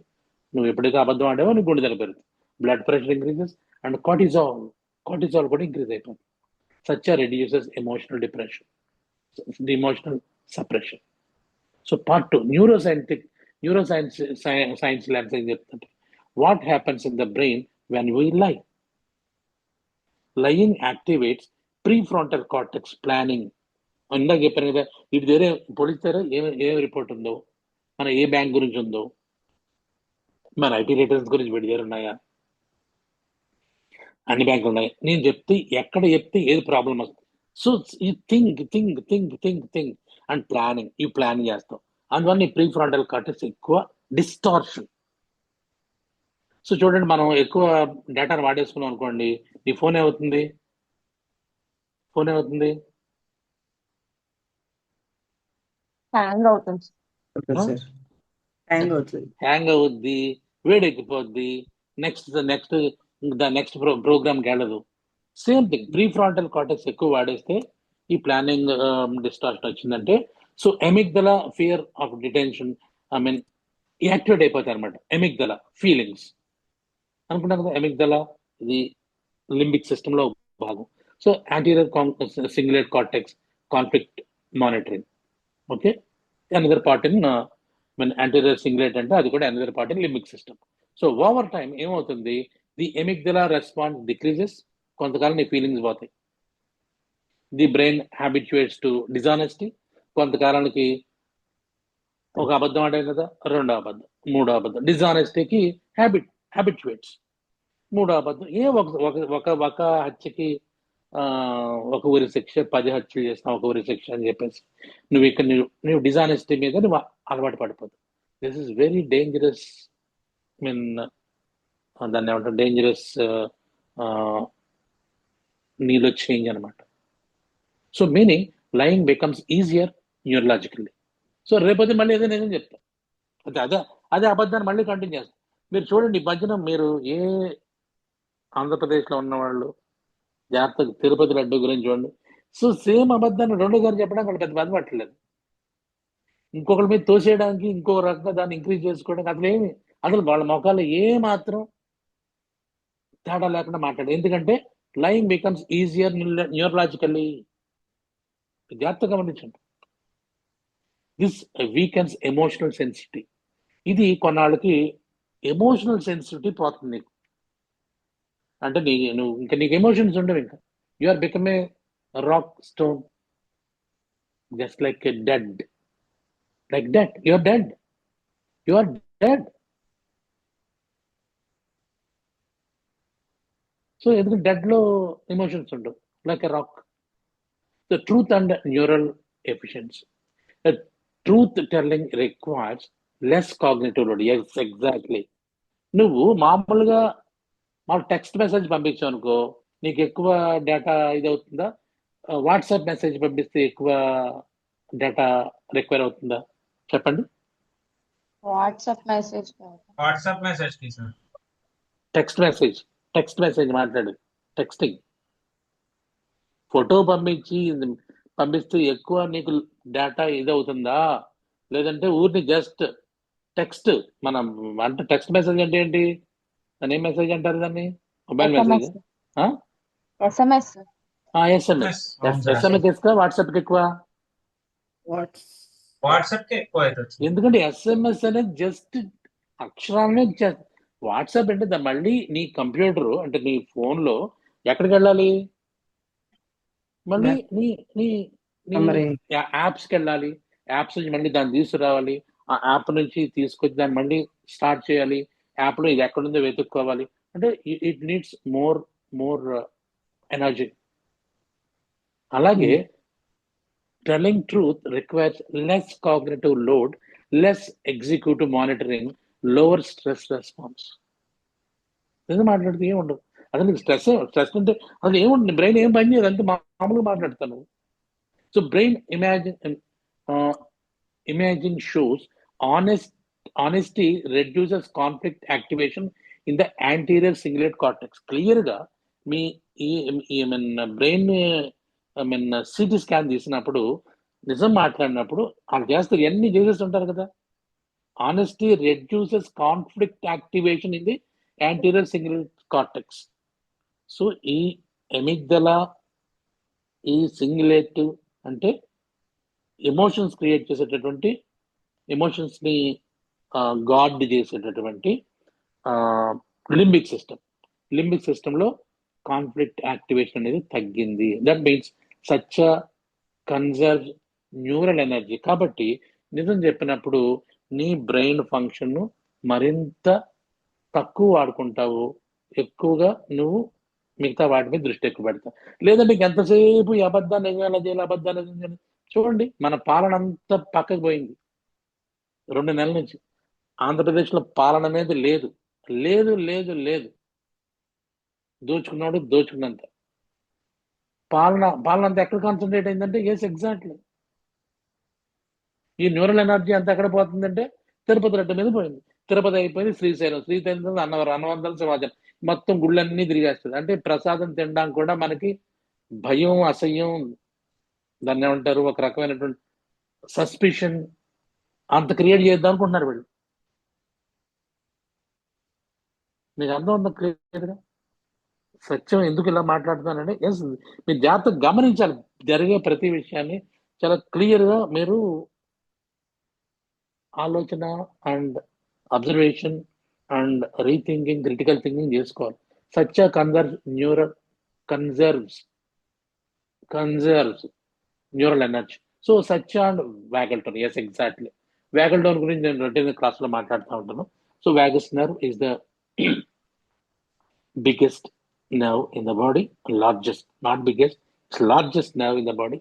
నువ్వు ఎప్పుడైతే అబద్ధం ఆడావో నీకు గుండెదల పెరుగుతుంది. Blood pressure increases and cortisol కూడా ఇంక్రీజ్ అయిపోతుంది. Such reduces emotional depression, emotional suppression. So part 2 neuroscience labs ఏం చెప్తుంటే what happens in the brain when we lie. Lying activates prefrontal cortex planning. ఇందాక చెప్పాను కదా, వీటి దగ్గర పోలీస్ దగ్గర ఏం రిపోర్ట్ ఉందో, మన ఏ బ్యాంక్ గురించి ఉందో, మన ఐటీ రిటర్న్స్ గురించి వీటి దగ్గర ఉన్నాయా, అన్ని బ్యాంకులు ఉన్నాయి. నేను ఎక్కడ చెప్తే ఏది ప్రాబ్లం వస్తుంది. సో ఈ థింక్ అండ్ ప్లానింగ్, ఈ ప్లానింగ్ చేస్తాం. అందువల్ల ఈ ప్రీఫ్రాంటల్ కార్టెక్స్ ఎక్కువ డిస్టార్షన్. సో చూడండి, మనం ఎక్కువ డేటాను వాడేసుకున్నాం అనుకోండి, నీ ఫోన్ ఏమవుతుంది, హ్యాంగ్ అవుతుంది. హ్యాంగ్ అవుద్ది, వేడెక్కిపోద్ది, నెక్స్ట్ ప్రోగ్రామ్కి వెళ్ళదు. సేమ్ థింగ్, ప్రీఫ్రాంటల్ కార్టెక్స్ ఎక్కువ వాడేస్తే ఈ ప్లానింగ్ డిస్టార్షన్ వచ్చిందంటే, so amygdala fear of detection activate అయిపోతాయి అనమాట. ఎమిగ్దలా ఫీలింగ్స్ అనుకుంటాం కదా, ఎమిగ్దలా ఇది లింబిక్ సిస్టమ్ లో భాగం. So anterior cingulate cortex conflict monitoring. Okay, another part in anterior cingulate అంటే అది కూడా another part in limbic system. So over time ఏమవుతుంది, ది ఎమిగ్దలా రెస్పాన్స్ డిక్రీజెస్. కొంతకాలం నీ ఫీలింగ్స్ పోతాయి. The brain habituates to dishonesty. కొంతకాలానికి ఒక అబద్ధం ఆడే కదా, రెండో అబద్ధం, మూడో అబద్ధం, డిజానెస్టీకి హ్యాబిచుయేట్స్, మూడో అబద్ధం. ఒక హత్యకి ఒక ఊరి శిక్ష, 10 హత్యలు చేసిన ఒక ఊరి శిక్ష అని చెప్పేసి నువ్వు డిజానెస్టీ మీద నువ్వు అలవాటు పడిపోతావు. This is very dangerous. Mean దాన్ని ఏమంటారు, డేంజరస్ నీలో చేంజ్ అనమాట. So meaning lying becomes easier neurologically. So రేపొద్దు మళ్ళీ ఏదో నేను చెప్తాను, అదే అబద్ధాన్ని మళ్ళీ కంటిన్యూ చేస్తాను. మీరు చూడండి, ఈ మధ్యన మీరు ఏ ఆంధ్రప్రదేశ్లో ఉన్నవాళ్ళు జాగ్రత్తగా తిరుపతి లడ్డు గురించి చూడండి. సో సేమ్ అబద్ధాన్ని రెండోసారి చెప్పడానికి వాళ్ళు పెద్ద బాధపడట్లేదు. ఇంకొకరి మీద తోసేయడానికి, ఇంకో రకంగా దాన్ని ఇంక్రీజ్ చేసుకోవడానికి అసలు వాళ్ళ మొఖాల్లో ఏ మాత్రం తేడా లేకుండా మాట్లాడారు. ఎందుకంటే లయింగ్ బికమ్స్ ఈజియర్ న్యూరలాజికల్లీ. జాగ్రత్తగా గమనించండి. This weakens emotional sensitivity. ఇది కొన్నాళ్ళకి ఎమోషనల్ సెన్సిటివిటీ పోతుంది నీకు. అంటే నీకు ఎమోషన్స్ ఉండవు. ఇంకా you are become a rock stone, just like a dead. Like dead, you are dead, you are dead. So ఎందుకంటే డెడ్ లో ఎమోషన్స్ ఉండవు, like a rock. The truth and neural efficiency. Truth telling requires less cognitive load. Exactly. నువ్వు మామూలుగా text message పంపించావు అనుకో, నీకు ఎక్కువ data ఇది అవుతుందా? వాట్సాప్ మెసేజ్ పంపిస్తే ఎక్కువ డేటా రిక్వైర్ అవుతుందా? చెప్పండి. వాట్సాప్ మెసేజ్ కి సార్. టెక్స్ట్ మెసేజ్ మాట్లాడు, టెక్స్టింగ్. ఫోటో పంపిస్తే ఎక్కువ నీకు డేటా ఇది అవుతుందా? లేదంటే ఊరిని జస్ట్ టెక్స్ట్, మనం అంటే టెక్స్ట్ మెసేజ్ అంటే ఏంటి? దాన్ని ఏం మెసేజ్ అంటారు? దాన్ని మొబైల్ మెసేజ్, ఎస్ఎంఎస్. ఎస్ఎంఎస్ ఎక్కువ, వాట్సాప్ కి ఎక్కువ. వాట్సాప్ కి ఎక్కువ అవుతుంది. ఎందుకంటే ఎస్ఎంఎస్ అనేది జస్ట్ అక్షరాలనే ఇచ్చేస్తుంది. వాట్సాప్ అంటే మళ్ళీ నీ కంప్యూటర్ అంటే నీ ఫోన్ లో ఎక్కడికి వెళ్ళాలి? మళ్ళీ నీ యాప్స్కి వెళ్ళాలి. యాప్స్ నుంచి మళ్ళీ దాన్ని తీసుకురావాలి. ఆ యాప్ నుంచి తీసుకొచ్చి దాన్ని మళ్ళీ స్టార్ట్ చేయాలి. యాప్ లో ఇది ఎక్కడుందో వెతుక్కోవాలి. అంటే ఇట్ నీడ్స్ మోర్ ఎనర్జీ. అలాగే telling truth requires less cognitive load, less executive monitoring, lower stress response. నిజం మాట్లాడితే ఏం ఉండదు. అసలు నీకు స్ట్రెస్ అంటే అసలు ఏముంటుంది? బ్రెయిన్ ఏం పని చేయదు, అంతే మామూలుగా మాట్లాడతాను. So brain imagine shows honesty reduces conflict activation in the anterior cingulate cortex. Clear గా మీ బ్రెయిన్ సిటీ స్కాన్ తీసినప్పుడు, నిజం మాట్లాడినప్పుడు వాళ్ళు చేస్తారు, ఇవన్నీ చేసేస్తుంటారు కదా. Honesty reduces conflict activation in the anterior cingulate cortex. So ఈ ఎమిగ్దలా, ఈ సింగులేట్ అంటే ఎమోషన్స్ క్రియేట్ చేసేటటువంటి, ఎమోషన్స్ ని గార్డ్ చేసేటటువంటి లింబిక్ సిస్టంలో కాన్ఫ్లిక్ట్ యాక్టివేషన్ అనేది తగ్గింది. That means such conserve neural energy. కాబట్టి నిజం చెప్పినప్పుడు నీ బ్రెయిన్ ఫంక్షన్ మరింత తక్కువ వాడుకుంటావు, ఎక్కువగా నువ్వు మిగతా వాటి మీద దృష్టి ఎక్కువ పెడతావు. లేదా నీకు ఎంతసేపు ఈ అబద్ధాన్ని చేయాలి. చూడండి, మన పాలన అంతా పక్కకు పోయింది 2 నెలల నుంచి. ఆంధ్రప్రదేశ్లో పాలన అనేది లేదు. దోచుకున్నాడు దోచుకున్నంత. పాలన అంతా ఎక్కడ కాన్సన్ట్రేట్ అయిందంటే, ఎగ్జాక్ట్లీ ఈ న్యూరల్ ఎనర్జీ అంతా ఎక్కడ పోతుందంటే తిరుపతి రెడ్డి మీద పోయింది. తిరుపతి అయిపోయింది, శ్రీశైలం అన్నవరం, అన్నవంతరం, సింహాచలం, మొత్తం గుళ్ళన్నీ తిరిగేస్తుంది. అంటే ప్రసాదం తినడానికి కూడా మనకి భయం, అసహ్యం, దాన్ని ఏమంటారు, ఒక రకమైనటువంటి సస్పిషన్ అంత క్రియేట్ చేద్దాం అనుకుంటున్నారు వీళ్ళు. మీకు అర్థం ఉందా క్లియర్గా? సత్యం ఎందుకు ఇలా మాట్లాడుతానంటే, మీరు జాగ్రత్తగా గమనించాలి. జరిగే ప్రతి విషయాన్ని చాలా క్లియర్గా మీరు ఆలోచన and observation and rethinking, critical thinking చేసుకోవాలి. Satya conserves conserves neural energy. So such and vagal tone, yes exactly. Vagal tone గురించి నేను రొటీన్ క్లాస్లో మాట్లాడుతూ ఉంటాను. So vagus nerve is the biggest nerve in the body, largest, not biggest, it's largest nerve in the body.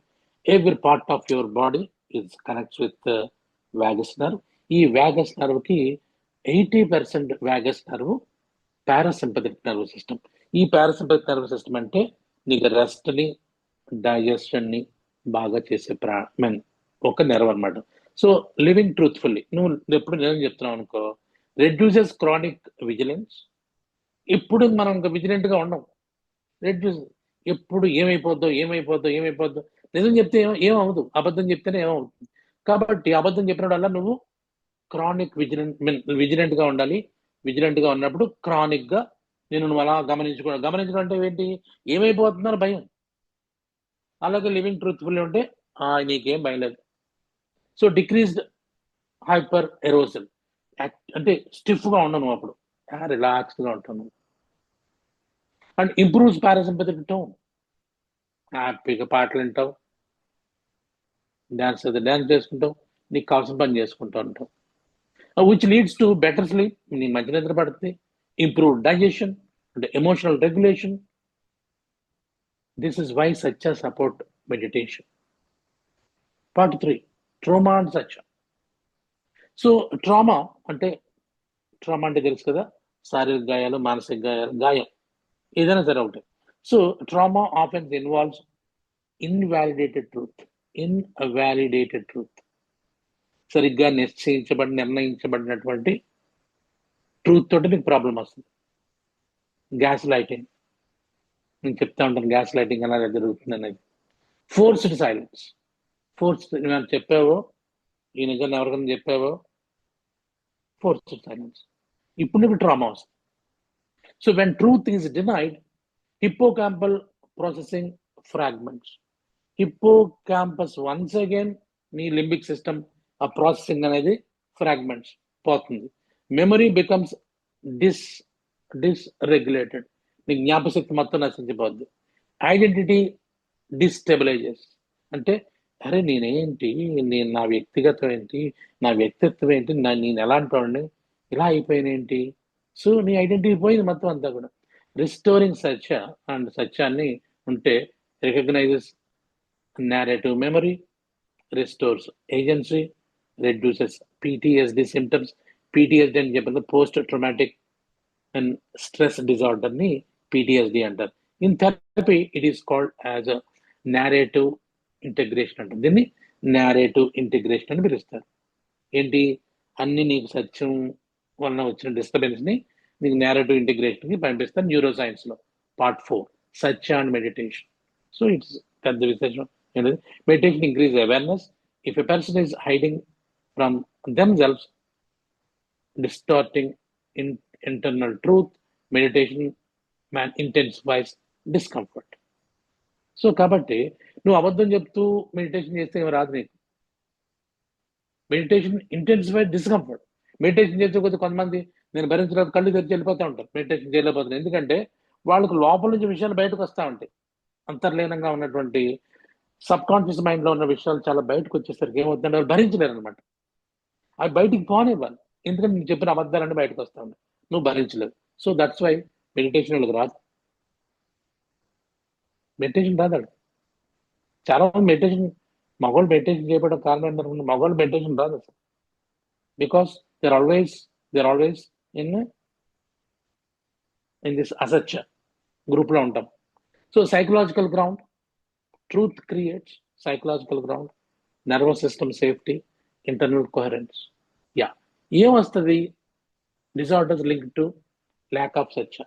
Every part of your body is connects with the vagus nerve. ఈ vagus nerve కి 80% vagus nerve పారాసింపథిక్ nerve system. ఈ పారాసింపథిక్ nerve system అంటే నీకు rest ని digestion ని బాగా చేసే ఒక నెర్వ్ అనమాట. సో లివింగ్ ట్రూత్ఫుల్లీ, నువ్వు ఎప్పుడు నేను చెప్తున్నావు అనుకో, రెడ్యూసెస్ క్రానిక్ విజిలెన్స్. ఎప్పుడు మనం ఇంకా విజిలెంట్ గా ఉండం. రెడ్యూస్ ఎప్పుడు ఏమైపోద్దో నిజం చెప్తే ఏమవుదు, అబద్ధం చెప్తేనే ఏమవుతుంది. కాబట్టి అబద్ధం చెప్పినప్పుడల్లా నువ్వు క్రానిక్ విజిలెంట్ గా ఉండాలి. విజిలెంట్ గా ఉన్నప్పుడు క్రానిక్ గా నువ్వు అలా గమనించడం అంటే ఏంటి, ఏమైపోతుందని భయం. అలాగే లివింగ్ ట్రూత్ఫుల్ ఉంటే నీకేం భయం లేదు. సో డిక్రీజ్డ్ హైపర్ ఎరోజల్, అంటే స్టిఫ్ గా ఉండను, అప్పుడు రిలాక్స్డ్ గా ఉంటాను. అండ్ ఇంప్రూవ్స్ పారాసింపథిక్ టోన్, హ్యాపీగా పాటలు వింటావు, డ్యాన్స్ చేసుకుంటావు, నీకు కావాల్సిన పని చేసుకుంటూ ఉంటావు. Which leads to better sleep, నీ మంచి నిద్ర పడుతుంది. ఇంప్రూవ్ డైజెషన్ అంటే emotional regulation. This is why such support meditation. Part 3, trauma and such. So trauma అంటే తెలుసు కదా, శారీరక గాయాలు, మానసిక గాయాలు, గాయం ఏదైనా సరే ఒకటి. So trauma offence involves invalidated truth, సరిగ్గా నిర్ణయించబడినటువంటి ట్రూత్ తోటి మీకు ప్రాబ్లం వస్తుంది. గ్యాస్ లైటింగ్, నేను చెప్తా ఉంటాను గ్యాస్ లైటింగ్ అనేది జరుగుతుంది అనేది. ఫోర్స్డ్ సైలెన్స్, నువ్వు చెప్పావో, ఈ నిజాన్ని ఎవరికైనా చెప్పావో, ఫోర్స్డ్ సైలెన్స్. ఇప్పుడు నీకు ట్రామా వస్తుంది. So when truth is denied, hippocampal processing fragments. Hippocampus once again నీ లింబిక్ సిస్టమ్ ఆ ప్రాసెసింగ్ అనేది ఫ్రాగ్మెంట్స్ పోతుంది. మెమరీ బికమ్స్ డిస్రెగ్యులేటెడ్, నీ జ్ఞాపశక్తి మొత్తం నశించిపోద్ది. ఐడెంటిటీ డిస్టెబిలైజెస్, అంటే అరే నేనేంటి, నా వ్యక్తిగతం ఏంటి, నా వ్యక్తిత్వం ఏంటి, నేను ఎలాంటి వాడిని, ఇలా అయిపోయినేంటి. సో నీ ఐడెంటిటీ పోయింది మొత్తం అంతా కూడా. రిస్టోరింగ్ సచ్ అండ్ సత్యాన్ని ఉంటే recognises narrative memory, restores agency, reduces PTSD symptoms. PTSD అని చెప్పిన post traumatic and stress disorder ని PTSD అంటారు. In therapy it is called as a narrative integration అంటారు. దీన్ని narrative ఇంటిగ్రేషన్ అని పిలుస్తారు. ఏంటి, అన్ని నీకు సత్యం వలన వచ్చిన డిస్టర్బెన్స్ ని నీకు narrative ఇంటిగ్రేషన్ కి పంపిస్తారు. న్యూరో సైన్స్ లో part 4 such and meditation. So it's పెద్ద విశేషం. Meditation increases awareness. If a person is hiding from themselves, distorting internal truth, meditation intensifies discomfort. So కాబట్టి నువ్వు అబద్ధం చెప్తూ మెడిటేషన్ చేస్తే ఏమి రాదు నీకు. Meditation intensified discomfort. మెడిటేషన్ చేసే కొద్ది కొంతమంది నేను భరించలేదు కళ్ళు తెరిచి వెళ్ళిపోతూ ఉంటారు, మెడిటేషన్ చేయలేకపోతున్నారు. ఎందుకంటే వాళ్ళకు లోపల నుంచి విషయాలు బయటకు వస్తూ ఉంటాయి. అంతర్లీనంగా ఉన్నటువంటి సబ్ కాన్షియస్ మైండ్ లో ఉన్న విషయాలు చాలా బయటకు వచ్చేసరికి ఏమవుతుందంటే వాళ్ళు భరించలేరు అనమాట. అవి బయటికి పోనివ్వాలి, ఎందుకంటే నీకు చెప్పిన అబద్ధాలన్నీ బయటకు వస్తూ ఉన్నాయి, నువ్వు భరించలేవు. సో దట్స్ వై మెడిటేషన్ వాళ్ళకి రాదు. మెడిటేషన్ రాదు. చాలా మంది మెడిటేషన్, మగవాళ్ళు మెడిటేషన్ చేయబడడం కారణం ఏంటంటే మగవాళ్ళు మెడిటేషన్ రాదు అసలు. Because there always in this as such group లో ఉంటాం. So psychological ground, truth creates psychological ground, nervous system safety, internal coherence. Yeah, ఏం వస్తుంది, disorders link to lack of సత్యం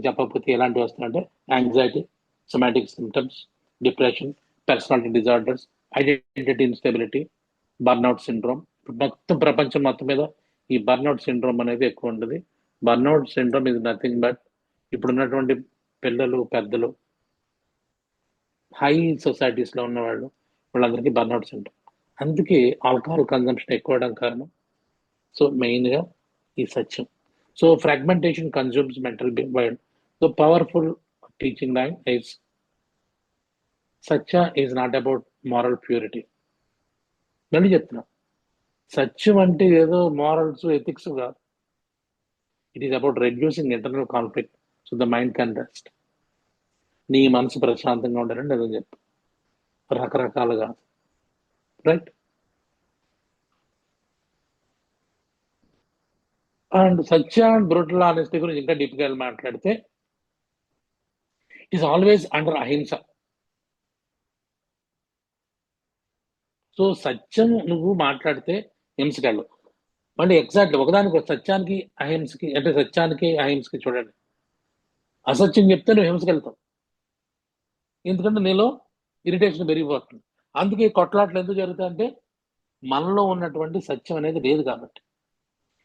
చెప్పకపోతే ఎలాంటివి వస్తుందంటే anxiety, somatic symptoms, depression, personality disorders, identity instability, burnout syndrome. మొత్తం ప్రపంచం మొత్తం మీద ఈ బర్న్అవుట్ సిండ్రోమ్ అనేది ఎక్కువ ఉంటుంది. Burnout syndrome is nothing but ఇప్పుడున్నటువంటి పిల్లలు, పెద్దలు, హై సొసైటీస్లో ఉన్నవాళ్ళు, వాళ్ళందరికీ బర్న్అవుట్స్ ఉంటాయి. అందుకే ఆల్కహాల్ కన్జంప్షన్ ఎక్కువ అవడం కారణం. సో మెయిన్గా ఈ సత్యం. So fragmentation consumes mental mind. So powerful teaching line is satya is not about moral purity. మళ్ళీ చెప్తున్నా, సత్యం అంటే ఏదో మారల్స్ ఎథిక్స్ కాదు. It is about reducing internal conflict so the mind can rest. నీ మనసు ప్రశాంతంగా ఉండాలని నిజం చెప్పు, రకరకాలుగా, right? And satya and brutal honesty గురించి ఇంకా డీప్గా వెళ్ళి మాట్లాడితే it is always under ahimsa. So సత్యం నువ్వు మాట్లాడితే హింసకెళ్ళు. మళ్ళీ ఎగ్జాక్ట్లీ ఒకదానికి సత్యానికి అహింసకి, అంటే సత్యానికి అహింసకి చూడండి. అసత్యం చెప్తే నువ్వు హింసకెళ్తావు, ఎందుకంటే నీలో ఇరిటేషన్ పెరిగిపోతుంది. అందుకే కొట్లాట్లు ఎందుకు జరుగుతాయంటే మనలో ఉన్నటువంటి సత్యం అనేది లేదు కాబట్టి.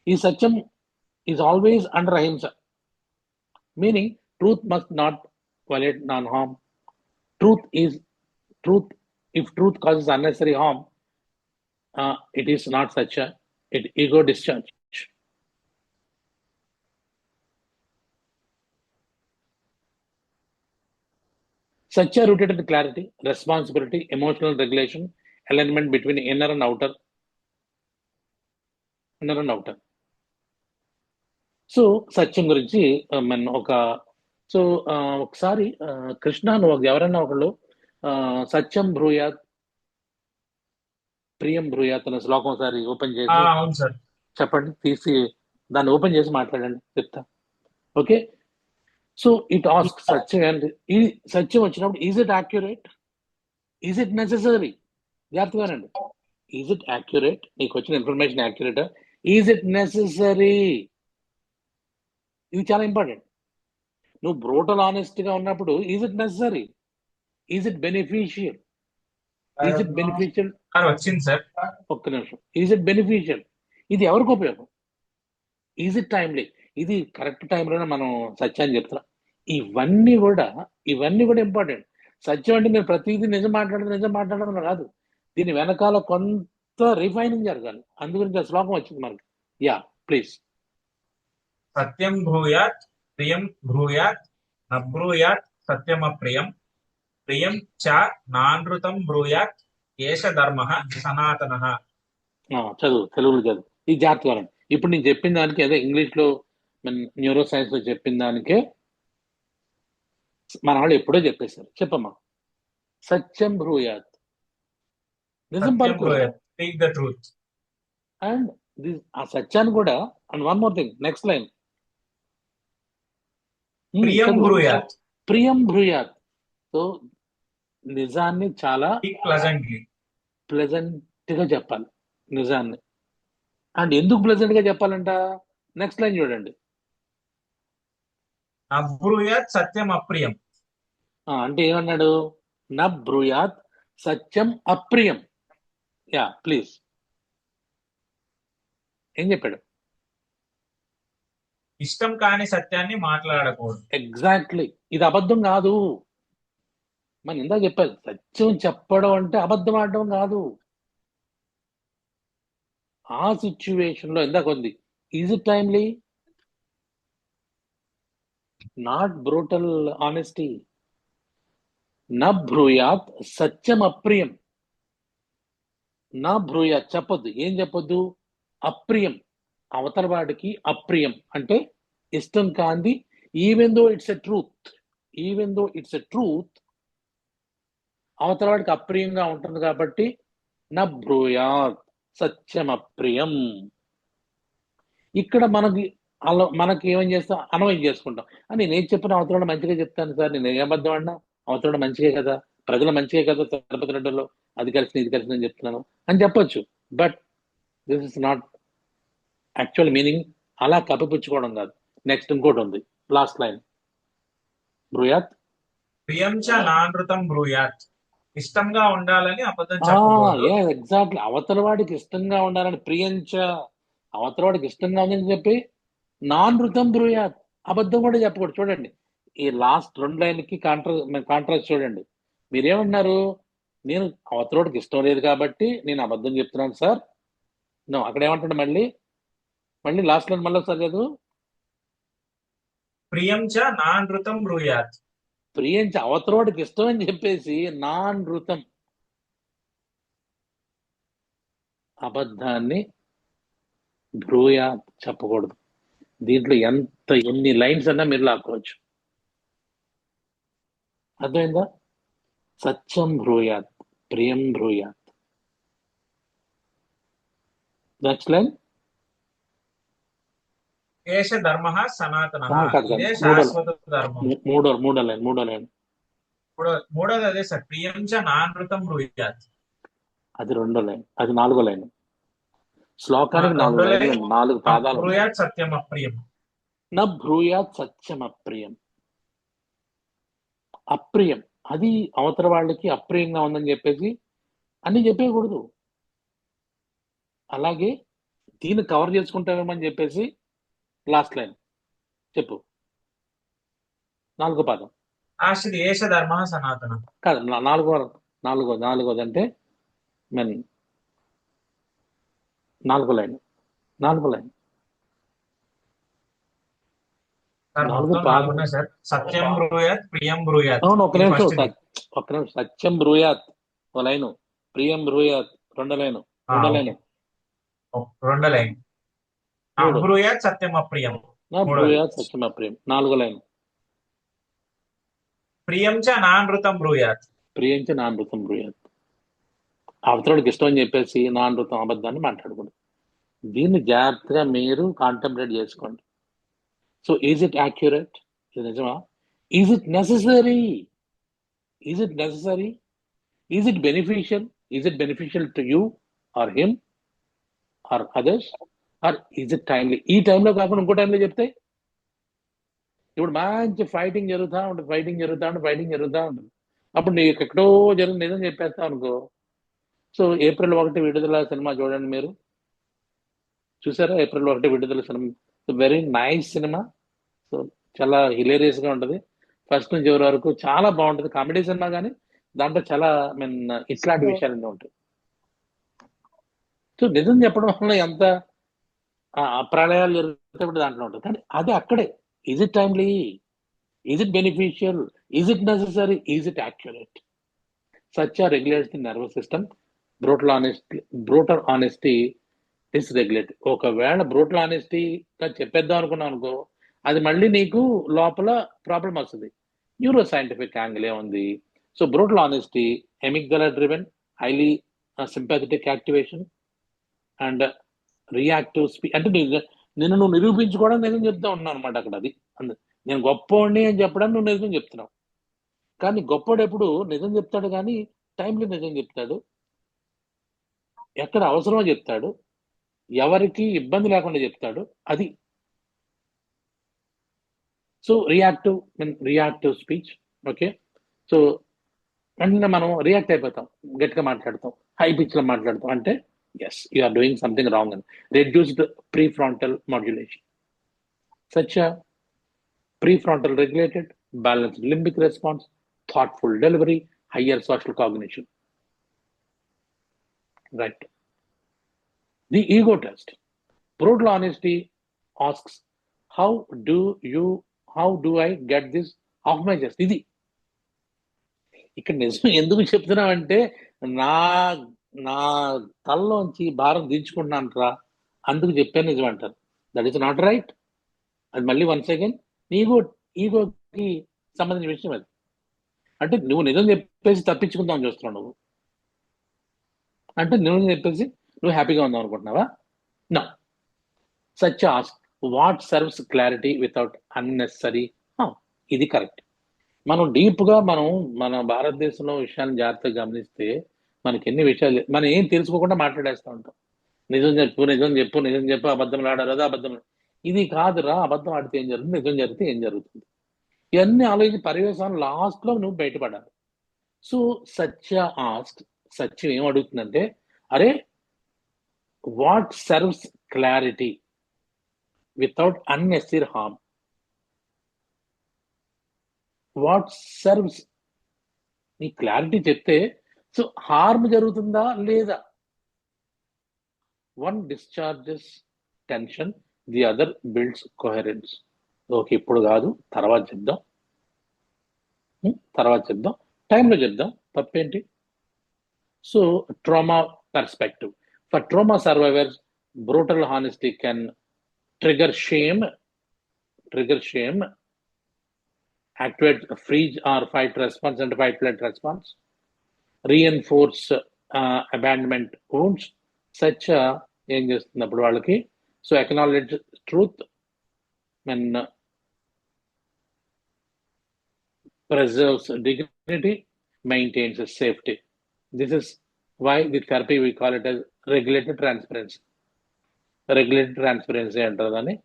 ఈ సత్యం ఈజ్ ఆల్వేస్ అండర్ అహింస, meaning truth must not violate non-harm. Truth is truth. If truth causes unnecessary harm, it is not such a ego discharge. Such a rooted in clarity, responsibility, emotional regulation, alignment between inner and outer. So సత్యం గురించి మన ఒకసారి కృష్ణ నువ్వు ఎవరన్నా ఒకళ్ళు సత్యం బ్రూయాత్ ప్రియం బ్రూయాత్ అనే శ్లోకం ఒకసారి ఓపెన్ చేసి అవును సార్. చెప్పండి, తీసి దాన్ని ఓపెన్ చేసి మాట్లాడండి, చెప్తా. ఓకే, సో ఇట్ ఆస్క్ సత్యం అండ్ ఈ సత్యం వచ్చినప్పుడు is it accurate, is it necessary? జాగ్రత్తగానండి. Is it accurate? నీకు వచ్చిన ఇన్ఫర్మేషన్ యాక్యురేటా? Is it necessary? ఇది చాలా ఇంపార్టెంట్. నువ్వు బ్రూటల్ ఆనెస్ట్గా ఉన్నప్పుడు is it necessary, is it beneficial? Is it beneficial? వచ్చింది సార్, ఒక్క నిమిషం. Is it beneficial? ఇది ఎవరికి ఉపయోగం? Is it timely? ఇది కరెక్ట్ టైంలోనే మనం సత్యాన్ని చెప్తున్నాం. ఇవన్నీ కూడా ఇంపార్టెంట్. సత్యం అంటే మీరు ప్రతిదీ నిజం మాట్లాడడం కాదు, దీని వెనకాల కొంత రిఫైనింగ్ జరగాలి. అందుగురించి ఆ శ్లోకం వచ్చింది మనకి. Yeah please. సత్యం బ్రూయాత్ ప్రియం బ్రూయాత్ నబ్రూయాత్ సత్యమప్రియం ప్రియం చ నానృతం బ్రూయాత్ ఏష ధర్మ సనాతనః. చదువు, తెలుగులో చదువు. ఇది జాగ్రత్తగా. ఇప్పుడు నేను చెప్పిన దానికి అదే ఇంగ్లీష్లో న్యూరో సైన్స్ లో చెప్పిన దానికే మన వాళ్ళు ఎప్పుడో చెప్పేశారు. చెప్పమ్మా. సత్యం బ్రూయాత్, నిజం పలుకు. Speak the truth. అండ్ ఆ సత్యాన్ని కూడా, and one more thing, next line, ప్రియం బ్రూయాత్. ప్రియం బ్రూయాత్. సో నిజాన్ని చాలా ప్లెజెంట్ గా చెప్పాలి, నిజాన్ని. అండ్ ఎందుకు ప్లెజెంట్ గా చెప్పాలంట? నెక్స్ట్ లైన్ చూడండి. నబ్రూయాత్ సత్యం అప్రియం. అంటే ఏమన్నాడు? నబ్రూయాత్ సత్యం అప్రియం. యా ప్లీజ్, ఏం చెప్పాడు? ఇష్టం కాని సత్యాన్ని మాట్లాడకూడదు. ఎగ్జాక్ట్లీ. ఇది అబద్ధం కాదు. మనం ఇందా చెప్పాలి, సత్యం చెప్పడం అంటే అబద్ధం ఆడడం కాదు. ఆ సిచ్యువేషన్ లో ఇందాక ఉంది, is it timely, not brutal honesty. నబ్రూయాత్ సత్యం అప్రియం. నా బ్రూయాత్ చెప్పొద్దు. ఏం చెప్పొద్దు? అప్రియం, అవతల వాడికి అప్రియం అంటే ఇష్టం కాంది. Even though it's a truth, అవతల వాడికి అప్రియంగా ఉంటుంది కాబట్టి నా బ్రూయాత్ సత్యం అప్రియం. ఇక్కడ మనకి ఏమని చేస్తాం? అన్వయం చేసుకుంటాం. నేనేం చెప్పిన అవతల మంచిగా చెప్తాను సార్, నేను ఏ అబద్ధం అన్నా అవతల మంచిగా కదా, ప్రజలు మంచిగా కదా, తిరుపతి రెడ్డిలో అది కలిసి ఇది కలిసి నేను చెప్తున్నాను అని చెప్పొచ్చు. But this is not actual meaning. అలా కప్పిపుచ్చుకోవడం కాదు. నెక్స్ట్ ఇంకోటి ఉంది, లాస్ట్ లైన్. బ్రూయాత్ ప్రియం చ నానృతం బ్రూయాత్. ఇష్టంగా ఉండాలని అబద్ధం చెప్పకూడదు. ఎగ్జాక్ట్లీ. అవతల వాడికి ఇష్టంగా ఉండాలని, ప్రియంచ అవతల వాడికి ఇష్టంగా ఉందని చెప్పి, నానృతం బ్రూయాత్ అబద్ధం కూడా చెప్పకూడదు. చూడండి, ఈ లాస్ట్ 2 లైన్కి కాంట్రాస్ట్ చూడండి. మీరేమన్నారు? నేను అవతలోడికి ఇష్టం లేదు కాబట్టి నేను అబద్ధం చెప్తున్నాను సార్. నో, అక్కడ ఏమంటాడు? మళ్ళీ లాస్ట్ లైన్ మళ్ళీ ఒకసారి చదువు. ప్రియం చ నానృతం బ్రూయాత్. ప్రియంచ అవతరోడికి ఇష్టం అని చెప్పేసి నానృతం అబద్ధాన్ని భ్రూయా చెప్పకూడదు. దీంట్లో ఎన్ని లైన్స్ అన్నా మీరు లాక్కోవచ్చు. అర్థమైందా? సత్యం బ్రూయాత్, ప్రియం బ్రూయాత్. Next line. ఏష ధర్మ సనాతన, ఇదే మూడో శాశ్వత ధర్మం. మూడో లైన్. మూడోది అదే సార్, ప్రియం చ నానృతం బ్రూయాత్. అది రెండో లైన్. అది నాలుగో లైన్. శ్లోకానికి రెండో 4 లైన్లు, లైన్ 4 పాదాలు. బ్రూయాత్ సత్యం అప్రియం. న బ్రూయాత్ సత్యం అప్రియం. అప్రియం అది అవతల వాళ్ళకి అప్రియంగా ఉందని చెప్పేసి అన్ని చెప్పేయకూడదు. అలాగే దీన్ని కవర్ చేసుకుంటామని చెప్పేసి లాస్ట్ లైన్ చెప్పు. 4వ పాదం. ఆశ్రిత ఏష ధర్మ సనాతన కాదు, నాలుగోది అంటే మెన్ 4వ లైన్. సార్ నాలుగు మొత్తం పాదం. 4 ఉన్నాయి సార్. సత్యం బ్రూయాత్, ప్రియం బ్రూయాత్. అవును, ఒక్క ఇది నిమిషం. First the. సత్యం బ్రూయాత్ ఒక లైను, ప్రియం బ్రూయాత్ రెండో లైను. రెండో లైన్. మూడు. బ్రూయాత్ సత్యం అప్రియం. నా బ్రూయాత్ సత్యం అప్రియం 4వ లైన్. ప్రియం చ నానృతం బ్రూయాత్. ప్రియంచి నానృతం బ్రూయాత్. అవతరుడికి ఇష్టం అని చెప్పేసి నానృతం అబద్ధాన్ని మాట్లాడకూడదు. దీన్ని జాగ్రత్తగా మీరు కాంటెంప్లేట్ చేసుకోండి. So is it accurate? ఇది నిజమా? Is it necessary? Is it beneficial? Is it beneficial to you or him or others? Or is it timely? ఈ టైంలో కాకుండా ఇంకో టైంలో చెప్తే ఇప్పుడు మంచి ఫైటింగ్ జరుగుతూ ఉంటుంది. అప్పుడు నీకు ఎక్కడో నిజం చెప్పేస్తావు అనుకో. సో ఏప్రిల్ 1 విడుదల సినిమా చూడండి. మీరు చూసారా? ఏప్రిల్ 1 విడుదల cinema very nice cinema. So చాలా హిలేరియస్ గా ఉంటుంది. ఫస్ట్ నుంచి చివరి వరకు చాలా బాగుంటుంది. కామెడీ సినిమా, కానీ దాంట్లో చాలా ఇట్లాంటి విషయాలన్నీ ఉంటాయి. సో నిజం చెప్పడం వల్ల ఎంత ప్రళయాలు జరుగుతాయి దాంట్లో ఉంటుంది. కానీ అది అక్కడే. Is it timely? Is it beneficial? Is it necessary? Is it accurate? Such regulates the nervous system. Brutal honesty dysregulate. ఒకవేళ బ్రూటల్ ఆనెస్టీగా చెప్పేద్దాం అనుకున్నాం అనుకో, అది మళ్ళీ నీకు లోపల ప్రాబ్లం వస్తుంది. న్యూరో సైంటిఫిక్ యాంగిల్ ఉంది. So brutal honesty, amygdala driven, highly sympathetic activation and reactive speech. అంటే నిన్ను నువ్వు నిరూపించుకోవడం నిజం చెప్తా ఉన్నావు అనమాట అక్కడ. అది నేను గొప్పోడిని అని చెప్పడానికి నువ్వు నిజం చెప్తున్నావు. కానీ గొప్పోడు ఎప్పుడు నిజం చెప్తాడు, కానీ టైంలో నిజం చెప్తాడు, ఎక్కడ అవసరమో చెప్తాడు, ఎవరికి ఇబ్బంది లేకుండా చెప్తాడు. అది so reactive speech. Okay. So వెంటనే మనం రియాక్ట్ అయిపోతాం, గట్టిగా మాట్లాడతాం, హై పిచ్ లో మాట్లాడతాం. అంటే yes, you are doing something wrong అని. Reduced prefrontal modulation. Such prefrontal regulated, balanced limbic response, thoughtful delivery, higher social cognition. Right. The ego test. Brutal honesty asks, how do I get this off my chest? ఇది ఇక్కడ నిజం ఎందుకు చెప్తున్నామంటే, నా తలలోంచి భారం దించుకుంటున్నాను అందుకు చెప్పాను నిజం అంటారు. That is not right. అది మళ్ళీ వన్స్ అగైన్ ఈగోకి సంబంధించిన విషయం అది. అంటే నువ్వు నిజం చెప్పేసి తప్పించుకుందామని చూస్తున్నావు. నువ్వు అంటే నిజం చెప్పేసి నువ్వు హ్యాపీగా ఉందాం అనుకుంటున్నావా? No. Such ask, what serves clarity without unnecessary? ఇది కరెక్ట్. మనం డీప్గా మన భారతదేశంలో విషయాన్ని జాగ్రత్తగా గమనిస్తే మనకి ఎన్ని విషయాలు మనం ఏం తెలుసుకోకుండా మాట్లాడేస్తూ ఉంటాం. నిజం చెప్పు, అబద్ధం ఆడారు, అదే అబద్ధం. ఇది కాదురా, అబద్ధం ఆడితే ఏం జరుగుతుంది, నిజం జరిగితే ఏం జరుగుతుంది, ఇవన్నీ ఆలోచించి పర్యవసానం లాస్ట్లో నువ్వు బయటపడాలి. సో సత్యం ఏం అడుగుతుందంటే, అరే what serves clarity without unnecessary harm? What serves, నీ క్లారిటీ చెప్తే సో హార్మ్ జరుగుతుందా లేదా? One discharges tension, the other builds coherence. Okay, ఇప్పుడు కాదు, తర్వాత చెప్దాం. తర్వాత చెప్దాం, టైంలో చెప్దాం, తప్పేంటి. So trauma perspective. For trauma survivors, brutal honesty can trigger shame, activate freeze or fight response and fight flight response, reinforce abandonment wounds. Such ఏం చేస్తుంది అప్పుడు వాళ్ళకి? So acknowledge truth and preserves dignity, maintains safety. This is why the therapy we call it as regulated transparency. Regulated transparency అంటారు దాన్ని.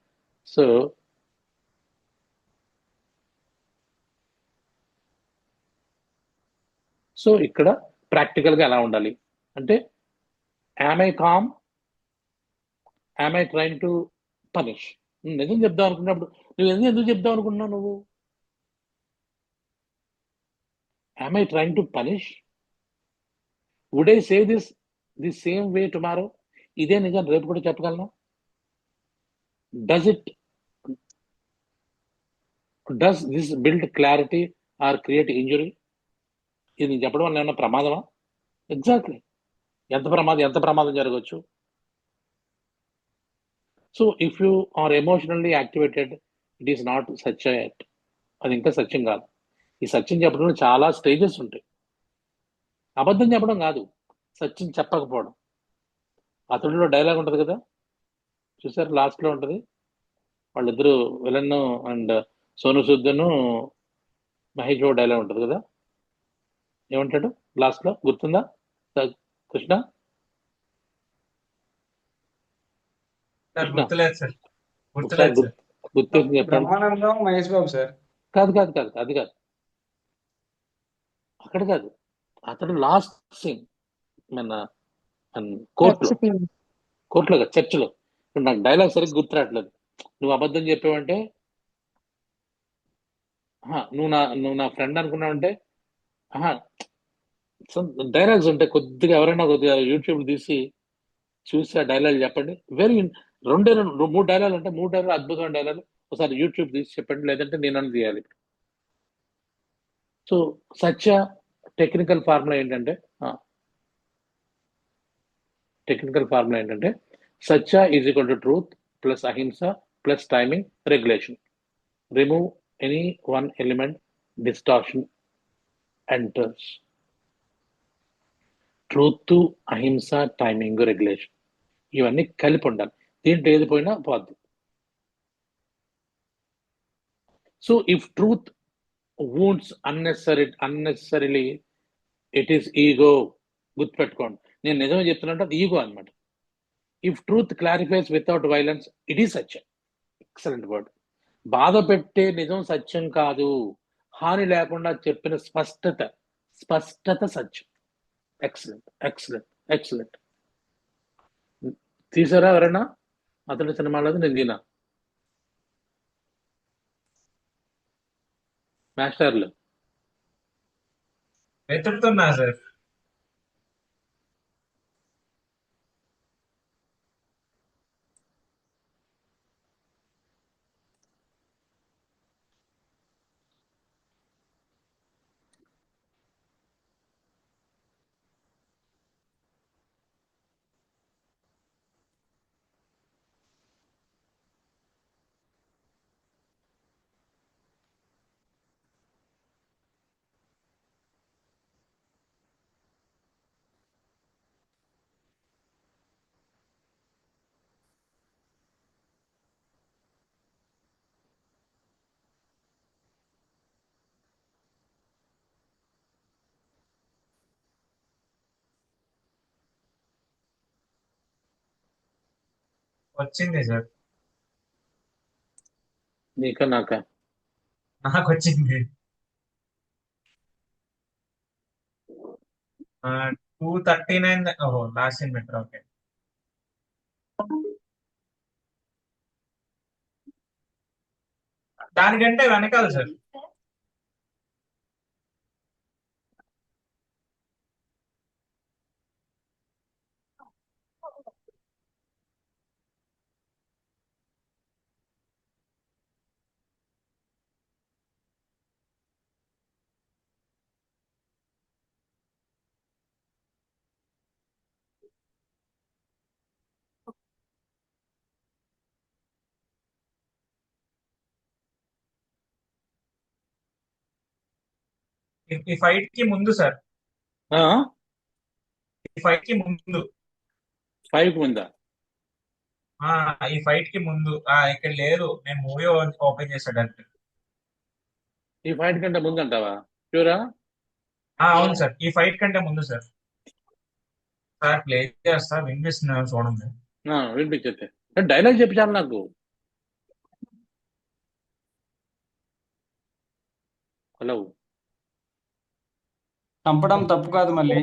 So ఇక్కడ ప్రాక్టికల్గా ఎలా ఉండాలి అంటే, am I calm, am I trying to punish. నిజం చెప్దాం అనుకున్నప్పుడు నువ్వు ఎందుకు చెప్దాం అనుకుంటున్నావు నువ్వు? Am I trying to punish? Would I say the same way tomorrow? ఇదే నిజం రేపు కూడా చెప్పగలను? Does this build clarity or create injury? ఇది నేను చెప్పడం వల్ల ఏమన్నా ప్రమాదమా? ఎగ్జాక్ట్లీ. ఎంత ప్రమాదం జరగవచ్చు? So if you are emotionally activated, it is not సత్య యట్. అది ఇంకా సత్యం కాదు. ఈ సత్యం చెప్పడంలో చాలా స్టేజెస్ ఉంటాయి. అబద్ధం చెప్పడం కాదు, సత్యం చెప్పకపోవడం. అతడిలో డైలాగ్ ఉంటుంది కదా, చూసారు? లాస్ట్లో ఉంటుంది, వాళ్ళిద్దరూ విలన్ అండ్ సోను సూద్ను మహేష్ బాబు డైలాగ్ ఉంటుంది కదా, ఏమంటాడు లాస్ట్లో? గుర్తుందా కృష్ణ? గుర్తు చెప్పండి. మహేష్ బాబు సార్. కాదు, అది కాదు, అక్కడ కాదు. అతడు లాస్ట్ సీన్ మన కోర్టులో చర్చిలో. ఇప్పుడు నాకు డైలాగ్ సరిగ్గా గుర్తురావట్లేదు. నువ్వు అబద్ధం చెప్పావంటే, నువ్వు నా ఫ్రెండ్ అనుకున్నావంటే, డైలాగ్స్ ఉంటాయి. కొద్దిగా ఎవరైనా కొద్దిగా యూట్యూబ్ తీసి చూసి ఆ డైలాగ్ చెప్పండి. వెరీ 2-3 డైలాగులు ఉంటాయి. 3 డైలాగులు అద్భుతమైన డైలాగులు. ఒకసారి యూట్యూబ్ తీసి చెప్పండి, లేదంటే నేను తీయాలి. సో సత్య టెక్నికల్ ఫార్ములా ఏంటంటే satya is equal to truth plus ahimsa plus timing regulation. Remove any one element, distortion enters. Truth, ahimsa, timing, regulation, ఇవన్నీ కలిపి ఉండాలి. దీంట్లో ఏది పోయినా పోద్ది. So if truth wounds unnecessarily, it is ego. గుర్తుపెట్టుకోండి, నేను నిజమే చెప్తున్నట్టు అది ఈగో అనమాట. If truth clarifies without violence, it is Satyam. Excellent word. బాధ పెట్టే నిజం సత్యం కాదు, హాని లేకుండా చెప్పిన స్పష్టత సత్యం. ఎక్సలెంట్. తీసారా ఎవరైనా అతని సినిమాలో? నేను తినా మాస్టర్లు వెతుకుతున్నా సార్. వచ్చింది సార్. నీకా నాకా? నాకు వచ్చింది. 239. ఓహో, లాస్ట్ సీన్ బెటర్. ఓకే. దానికంటే వెనకాల సార్. ఈ ఫైట్ కి ముందు సార్, ఈ ఫైట్ కి ముందు, 5 ముందా? ఆ ఈ ఫైట్ కి ముందు ఇక్కడ లేదు, నేను మూవీ ఓపెన్ చేశాను డైరెక్ట్. ఈ ఫైట్ కంటే ముందు అంటావా? షూరా? అవును సార్, ఈ ఫైట్ కంటే ముందు సార్. సార్ ప్లే చేస్తా, వినిపిస్తున్నాను చూడండి. వినిపించే డైలాగ్ చెప్పించాలి నాకు. హలో. చంపడం తప్పు కాదు మళ్ళీ.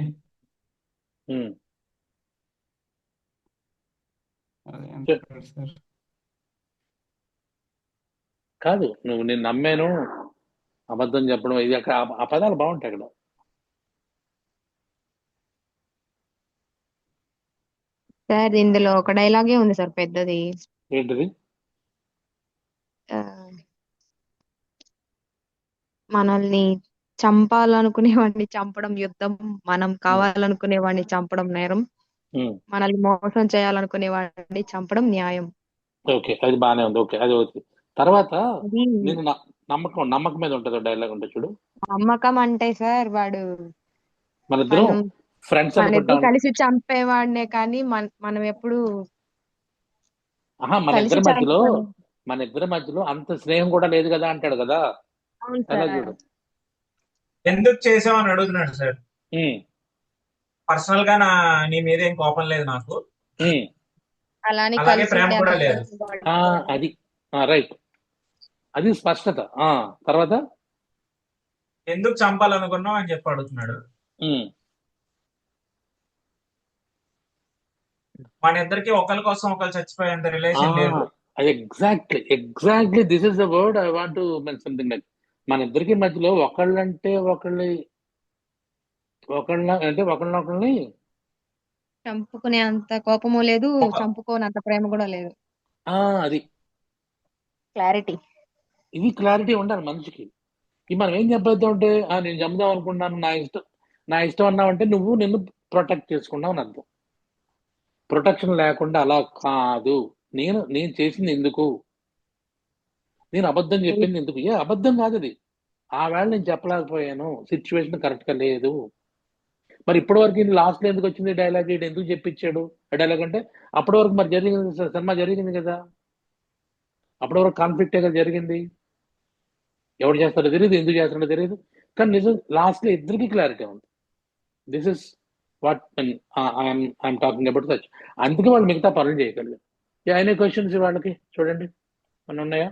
ఉమ్. అదేం చె- కాదు సార్. కాదు, నువ్వు నేను నమ్మాను, అబద్ధం చెప్పడం ఇది అక్కడ ఆ పదాలు బాగుంటాయి అక్కడ. సార్ ఇందులో ఒక డైలాగే ఉంది సార్ పెద్దది. ఏంటిది? ఆ, మనల్ని చంపాలనుకునే వాడిని చంపడం యుద్ధం, మనం కావాలనుకునే వాడిని చంపడం నేరం, ఉమ్. మనల్ని మోసం చేయాలనుకునే వాడిని చంపడం న్యాయం. ఓకే, అది బాగానే ఉంది. ఓకే, అది ఓకే. తర్వాత అది నేను నమ్మకం నమ్మకం మీద ఉంటుంది డైలాగ్ ఉంటుంది చూడు. నమ్మకం అంటే సార్ వాడు మన ఇద్దరం మనం ఫ్రెండ్స్ మన ఇద్దరు అనుకుంటాం. కలిసి చంపేవాడినే కానీ మనం ఎప్పుడు మన కలిసి ఇద్దరి మధ్యలో చంపం. మన ఇద్దరి మధ్యలో అంత స్నేహం కూడా లేదు కదా అంటాడు కదా. అవును ఎలా సార్. చూడు. ఎందుకు చేసావని అడుగుతున్నాడు సార్. ఉమ్, పర్సనల్ గా నీ మీద ఏం కోపం లేదు నాకు, ఉమ్. అలానే అలాగే కలిసి ప్రేమ ఉండే కూడా అంత లేదు. అది రైట్, అది స్పష్టత. తర్వాత ఎందుకు చంపాలనుకున్నావు అని చెప్పి అడుగుతున్నాడు. ఉమ్, మన ఇద్దరికి ఒకరి కోసం ఒకరు చచ్చిపోయేంత రిలేషన్ లేదు. Exactly this is the word I want to mention something like. మన ఇద్దరికి మధ్యలో ఒకళ్ళంటే ఒకళ్ళని చంపుకునే అంత కోపము లేదు, ఒక చంపుకోనంత ప్రేమ కూడా లేదు. అది క్లారిటీ. ఇది క్లారిటీ ఉండాలి మనిషికి. ఇది మనం ఏం చెప్పేద్దాం అంటే నేను చంపుదాం అనుకున్నాను, నా ఇష్టం అన్నావంటే నువ్వు నిన్ను ప్రొటెక్ట్ చేసుకున్నావు అని అర్థం. ప్రొటెక్షన్ లేకుండా అలా కాదు. నేను చేసింది ఎందుకు, నేను అబద్ధం చెప్పింది ఎందుకు? అబద్ధం కాదు అది. ఆ వేళ నేను చెప్పలేకపోయాను, సిచ్యువేషన్ కరెక్ట్ గా లేదు. మరి ఇప్పటి వరకు లాస్ట్ లో ఎందుకు వచ్చింది డైలాగ్? ఇది ఎందుకు చెప్పించాడు ఆ డైలాగ్ అంటే అప్పటి వరకు మరి జరిగింది, సినిమా జరిగింది కదా, అప్పటి వరకు కాన్ఫ్లిక్ట్ కదా జరిగింది. ఎవరు చేస్తారో తెలియదు, ఎందుకు చేస్తారో తెలియదు, కానీ నిజం లాస్ట్ లో ఇద్దరికి క్లారిటీ ఉంది. This is what I'm talking about such. అందుకే వాళ్ళు మిగతా పనులు చేయగలరు. అయినా క్వశ్చన్స్ వాళ్ళకి చూడండి మన ఉన్నాయా?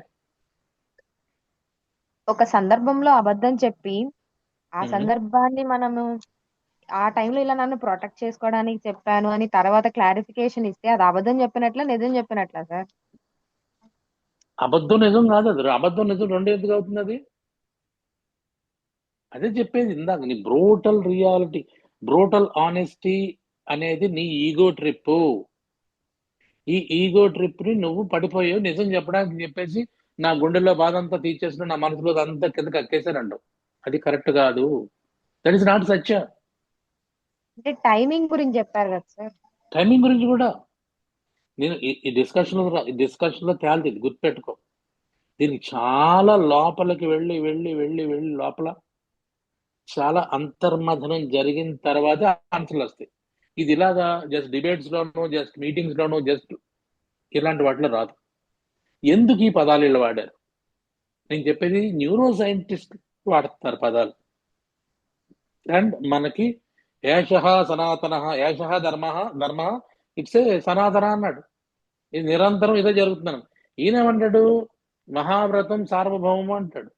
ఒక సందర్భంలో అబద్ధం చెప్పి ఆ ఉమ్. సందర్భాన్ని మనము ఆ టైంలో ఇలా నన్ను ప్రొటెక్ట్ చేసుకోవడానికి చెప్పాను అని తర్వాత క్లారిఫికేషన్ ఇస్తే అది అబద్ధం చెప్పినట్లా నిజం చెప్పినట్లా సార్? అబద్ధం నిజం కాదు, అది అబద్ధం నిజం రెండు ఎందుకు అవుతుంది అది? అదే చెప్పేది ఇందాక, నీ బ్రూటల్ రియాలిటీ, బ్రూటల్ ఆనెస్టీ అనేది నీ ఈగో ట్రిప్. ఈ ఈగో ట్రిప్ ని నువ్వు పడిపోయావు నిజం చెప్పడానికి చెప్పేసి నా గుండెల్లో బాధ అంతా తీర్చేసిన, నా మనసులో అంతా కిందకి అక్కేసానండు. అది కరెక్ట్ కాదు. దట్ ఇస్ నాట్ సత్య. అంటే టైమింగ్ గురించి చెప్పారు కదా సార్. టైమింగ్ గురించి కూడా నేను ఈ డిస్కషన్ లో తేలింది, గుర్తుపెట్టుకో. దీనికి చాలా లోపలికి వెళ్ళి వెళ్ళి వెళ్ళి వెళ్ళి లోపల చాలా అంతర్మథనం జరిగిన తర్వాత ఆన్సర్లు వస్తాయి. ఇది ఇలాగా జస్ట్ డిబేట్స్ లోనూ, జస్ట్ మీటింగ్స్ లోనూ, జస్ట్ ఇలాంటి వాటిలో రాదు. ఎందుకు ఈ పదాలు వీళ్ళు వాడారు? నేను చెప్పేది న్యూరో సైంటిస్ట్ వాడుతున్నారు పదాలు. అండ్ మనకి ఏషః సనాతన, ఏషః ధర్మ ఇట్స్ ఏ సనాతన అన్నాడు. ఇది నిరంతరం ఇదే జరుగుతున్నాను. ఈయనేమంటాడు? మహావ్రతం సార్వభౌమం అంటాడు.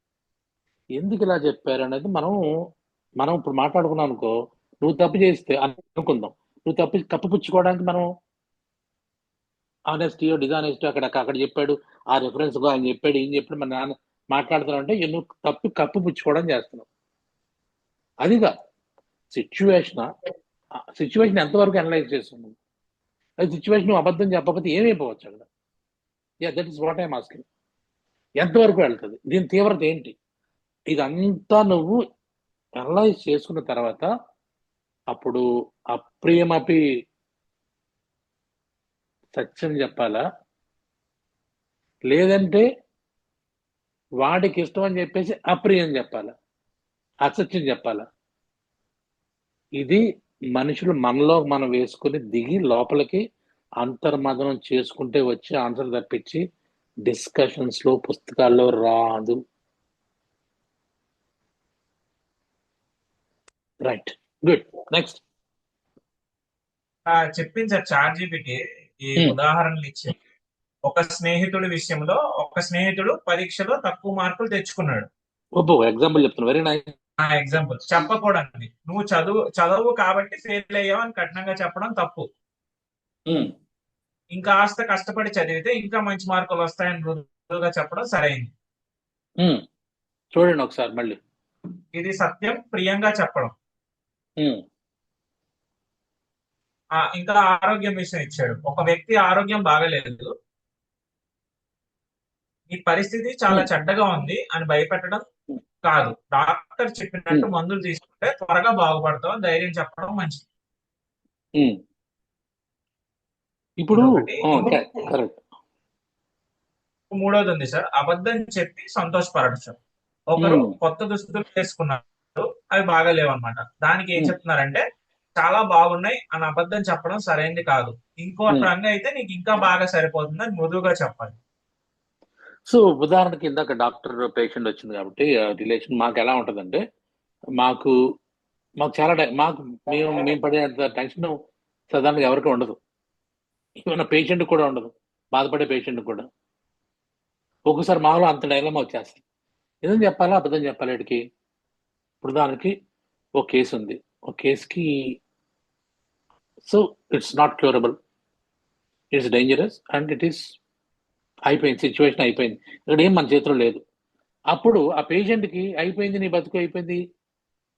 ఎందుకు ఇలా చెప్పారు అనేది మనం ఇప్పుడు మాట్లాడుకున్నాం అనుకో, నువ్వు తప్పు చేస్తే అనుకుందాం, నువ్వు కప్పిపుచ్చుకోవడానికి మనం ఆనెస్టీయో డిజానెస్టీ అక్కడ చెప్పాడు, ఆ రెఫరెన్స్ ఆయన చెప్పాడు, ఈయన చెప్పాడు, మన నాన్న మాట్లాడుతున్నావు అంటే నువ్వు కప్పిపుచ్చుకోవడం చేస్తున్నావు. అదిగా సిచ్యువేషన్ ఎంతవరకు అనలైజ్ చేస్తున్నావు? అది సిచ్యువేషన్ నువ్వు అబద్ధం చెప్పకపోతే ఏమైపోవచ్చు అక్కడ? That is what I'm asking. ఎంతవరకు వెళ్తుంది, దీని తీవ్రత ఏంటి? ఇదంతా నువ్వు అనలైజ్ చేసుకున్న తర్వాత అప్పుడు అప్రియమపి సత్యం చెప్పాలా, లేదంటే వాడికి ఇష్టం అని చెప్పేసి అప్రియం చెప్పాలా? అసత్యం చెప్పాలా? ఇది మనుషులు మనలో మనం వేసుకుని దిగి లోపలికి అంతర్మదనం చేసుకుంటే వచ్చే ఆన్సర్ తప్పించి డిస్కషన్స్ లో పుస్తకాల్లో రాదు. Right, good. నెక్స్ట్. చెప్పింది సార్ చాట్ జీపీటీ ఈ ఉదాహరణలు ఇచ్చి. ఒక స్నేహితుడి విషయంలో ఒక స్నేహితుడు పరీక్షలో తక్కువ మార్కులు తెచ్చుకున్నాడు. ఓబో, ఎగ్జాంపుల్ చెప్తున్నా, వెరీ నైస్. ఆ ఎగ్జాంపుల్ చెప్పకూడదు. నువ్వు చదువు కాబట్టి ఫెయిల్ అయ్యావు అని కఠినంగా చెప్పడం తప్పు. ఇంకా కాస్త కష్టపడి చదివితే ఇంకా మంచి మార్కులు వస్తాయని మృదువుగా చెప్పడం సరైంది. చూడండి ఒకసారి మళ్ళీ. ఇది సత్యం ప్రియంగా చెప్పడం. ఇంకా ఆరోగ్యం విషయం ఇచ్చాడు. ఒక వ్యక్తి ఆరోగ్యం బాగలేదు, ఈ పరిస్థితి చాలా చెడ్డగా ఉంది అని భయపెట్టడం కాదు. డాక్టర్ చెప్పినట్టు మందులు తీసుకుంటే త్వరగా బాగుపడతావు అని ధైర్యం చెప్పడం మంచిది. ఇప్పుడు కరెక్ట్. మూడోది ఉంది సార్, అబద్ధం చెప్పి సంతోషపరచడం. ఒకరు కొత్త దుస్తులు వేసుకున్నారు, అవి బాగాలేవు అనమాట. దానికి ఏం చెప్తున్నారంటే చాలా బాగున్నాయి అని అబద్ధం చెప్పడం సరైనది కాదు. ఇంకో రంగు అయితే నీకు ఇంకా బాగా సరిపోతుంది అని మృదువుగా చెప్పాలి. సో ఉదాహరణకి ఇందాక డాక్టర్ పేషెంట్ వచ్చింది కాబట్టి రిలేషన్ మాకు ఎలా ఉంటుందంటే, మాకు చాలా మేము పడేంత టెన్షన్ సాధారణంగా ఎవరికి ఉండదు. ఏమన్నా పేషెంట్ కూడా ఉండదు, బాధపడే పేషెంట్ కూడా. ఒక్కోసారి మాలో అంత డైలమా వచ్చేస్తుంది. ఏదో చెప్పాలా అబద్ధం చెప్పాలి వీడికి. ఇప్పుడు దానికి ఒక కేసు ఉంది, ఒక కేసుకి so it's not curable, it's dangerous and it is అయిపోయింది, సిచ్యువేషన్ అయిపోయింది, ఇక్కడ ఏం మన చేతిలో లేదు. అప్పుడు ఆ పేషెంట్కి అయిపోయింది, నీ బతుకు అయిపోయింది,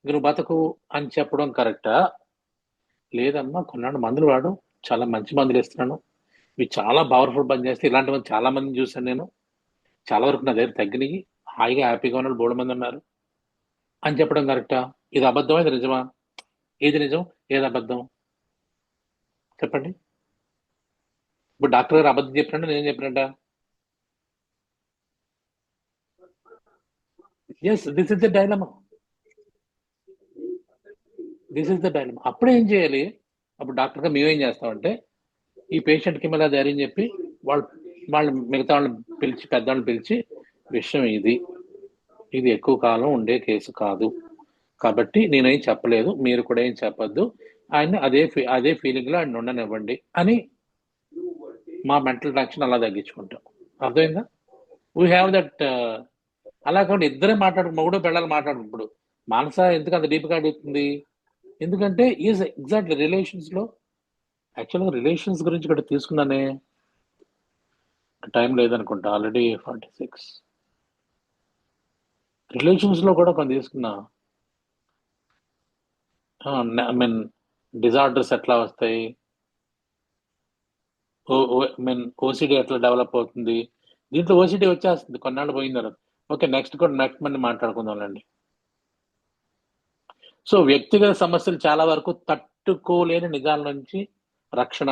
నువ్వు బతుకు అని చెప్పడం కరెక్టా? లేదమ్మా, కొన్నాళ్ళు మందులు వాడు, చాలా మంచి మందులు ఇస్తున్నాను, ఇవి చాలా పవర్ఫుల్ పని చేస్తే, ఇలాంటి మంది చాలా మందిని చూశాను నేను, చాలా వరకు నా దగ్గర తగ్గినాయి, హాయిగా హ్యాపీగా ఉన్న బోడు మంది ఉన్నారు అని చెప్పడం కరెక్టా? ఇది అబద్ధమా, ఇది నిజమా? ఏది నిజం, ఏది అబద్ధం చెప్పండి. ఇప్పుడు డాక్టర్ గారు అబద్ధం చెప్పినట్టు నేను చెప్పినట్ట? Yes, this is the dilemma. అప్పుడు ఏం చేయాలి? అప్పుడు డాక్టర్గా మేమేం చేస్తామంటే, ఈ పేషెంట్కి మళ్ళీ ధైర్యం చెప్పి వాళ్ళు మిగతా వాళ్ళని పిలిచి, పెద్దవాళ్ళని పిలిచి, విషయం ఇది ఎక్కువ కాలం ఉండే కేసు కాదు కాబట్టి నేనేం చెప్పలేదు, మీరు కూడా ఏం చెప్పొద్దు, ఆయన అదే ఫీలింగ్లో ఆయన ఉండనివ్వండి అని మా మెంటల్ టెన్షన్ అలా తగ్గించుకుంటాం. అర్థమైందా? We have that. అలా కాబట్టి ఇద్దరే మొగుడు పెళ్ళాలి మాట్లాడుకు. ఇప్పుడు మానస ఎందుకు అంత డీప్గా అడుగుతుంది? ఎందుకంటే ఈజ్ ఎగ్జాక్ట్లీ రిలేషన్స్లో, యాక్చువల్గా రిలేషన్స్ గురించి ఇక్కడ తీసుకున్నానే, టైం లేదనుకుంటా, ఆల్రెడీ 46. రిలేషన్స్లో కూడా కొన్ని తీసుకున్నా. ఐ మీన్ డిజార్డర్స్ ఎట్లా వస్తాయి, ఓసిడి ఎట్లా డెవలప్ అవుతుంది. దీంట్లో ఓసిడి వచ్చేస్తుంది కొన్నాళ్ళు పోయిన తర్వాత. ఓకే, నెక్స్ట్ మంది మాట్లాడుకుందాంలేండి. సో వ్యక్తిగత సమస్యలు చాలా వరకు తట్టుకోలేని నిజాల నుంచి రక్షణ.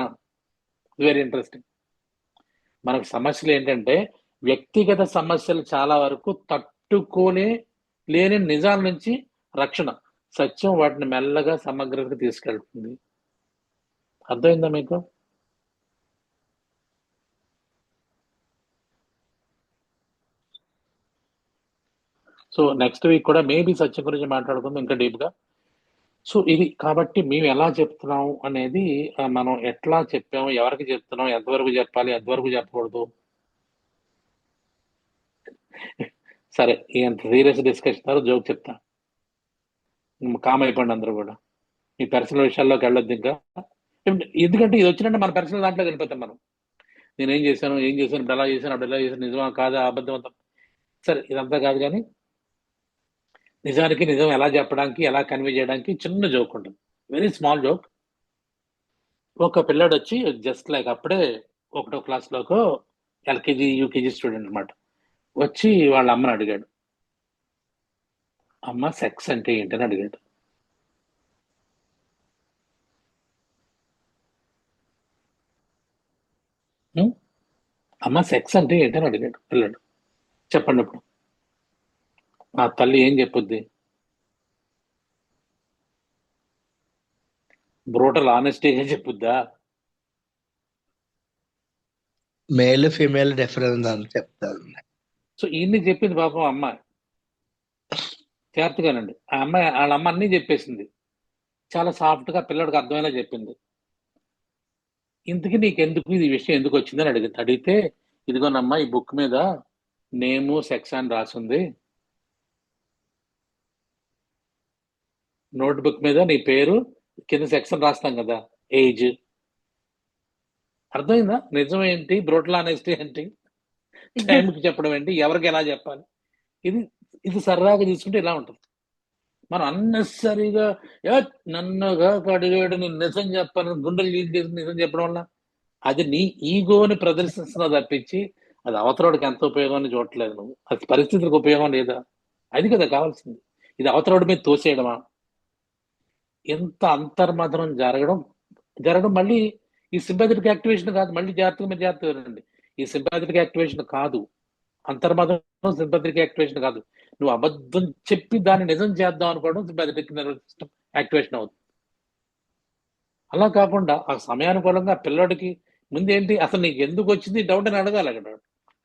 Very interesting. మనకు సమస్యలు ఏంటంటే, వ్యక్తిగత సమస్యలు చాలా వరకు లేని నిజాల నుంచి రక్షణ. సత్యం వాటిని మెల్లగా సమగ్రతకు తీసుకెళ్తుంది. అర్థమైందా మీకు? సో నెక్స్ట్ వీక్ కూడా మేబీ సత్యం గురించి మాట్లాడుకుందాం ఇంకా డీప్గా. సో ఇది కాబట్టి మేము ఎలా చెప్తున్నాం అనేది, మనం ఎట్లా చెప్పాము, ఎవరికి చెప్తున్నాం, ఎంతవరకు చెప్పాలి, ఎంతవరకు చెప్పకూడదు. సరే, ఎంత సీరియస్ డిస్కషన్, జోక్ చెప్తా, కామ్ అయిపోండి అందరూ కూడా. మీ పర్సనల్ విషయాల్లోకి వెళ్ళొద్దు ఇంకా. ఎందుకంటే ఇది వచ్చినట్టు మన పర్సనల్ దాంట్లో వెళ్ళిపోతాం మనం. నేను ఏం చేశాను, ఇప్పుడు ఎలా చేశాను, అప్పుడు ఎలా చేశాను, నిజమా కాదా, అబద్ధం అంతా సరే, ఇదంతా కాదు. కానీ నిజానికి నిజం ఎలా చెప్పడానికి, ఎలా కన్వే చేయడానికి చిన్న జోక్ ఉంటుంది, వెరీ స్మాల్ జోక్. ఒక పిల్లాడు వచ్చి జస్ట్ లైక్ అప్పుడే 1వ క్లాస్లోకి ఎల్కేజీ యూకేజీ స్టూడెంట్ అనమాట, వచ్చి వాళ్ళ అమ్మని అడిగాడు, అమ్మ సెక్స్ అంటే ఏంటని అడిగాడు. అమ్మ సెక్స్ అంటే ఏంటని అడిగాడు పిల్లాడు. చెప్పండి ఇప్పుడు. ఆ తల్లి ఏం చెప్పుద్ది? బ్రూటల్ ఆనెస్టీగా చెప్పుద్దా? మేల్ ఫీమేల్ డిఫరెన్స్ అని చెప్తాను. సో ఈయన్ని చెప్పింది పాపం అమ్మాయి జాగ్రత్తగానండి. ఆ అమ్మాయి వాళ్ళ అమ్మ అన్నీ చెప్పేసింది, చాలా సాఫ్ట్ గా పిల్లడికి అర్థమయ్యేలా చెప్పింది. ఇంతకీ నీకెందుకు ఈ విషయం ఎందుకు వచ్చిందని అడిగితే, ఇదిగోనమ్మా ఈ బుక్ మీద నేము సెక్స్ అని రాసింది, నోట్ బుక్ మీద నీ పేరు కింద సెక్షన్ రాస్తాం కదా, ఏజ్. అర్థమైందా? నిజం ఏంటి, బ్రూటల్ ఆనెస్టీ ఏంటి, టైంకి చెప్పడం ఏంటి, ఎవరికి ఎలా చెప్పాలి, ఇది ఇది సరదాగా తీసుకుంటే ఇలా ఉంటుంది. మనం అన్నెసరీగా నన్నుగా అడిగాడు నేను నిజం చెప్పాను గుండెలు చేసి నిజం చెప్పడం వల్ల అది నీ ఈగోని ప్రదర్శిస్తున్నా తప్పించి అది అవతరోడికి ఎంత ఉపయోగం చూడట్లేదు నువ్వు. అది పరిస్థితులకు ఉపయోగం లేదా? అది కదా కావాల్సింది. ఇది అవతరోడి మీద తోసేయడమా? ఎంత అంతర్మథనం జరగడం మళ్ళీ ఈ సింపాథెటిక్ యాక్టివేషన్ కాదు. మళ్ళీ జాగ్రత్తగా రండి. ఈ సింపాథెటిక్ యాక్టివేషన్ కాదు, అంతర్మథనం సింపాథెటిక్ యాక్టివేషన్ కాదు. నువ్వు అబద్ధం చెప్పి దాన్ని నిజం చేద్దాం అనుకోవడం సింపాథెటిక్ నర్వస్ సిస్టమ్ యాక్టివేషన్ అవుతుంది. అలా కాకుండా ఆ సమయానుకూలంగా పిల్లడికి ముందేంటి అసలు నీకు ఎందుకు వచ్చింది డౌట్ అని అడగాలి. అక్కడ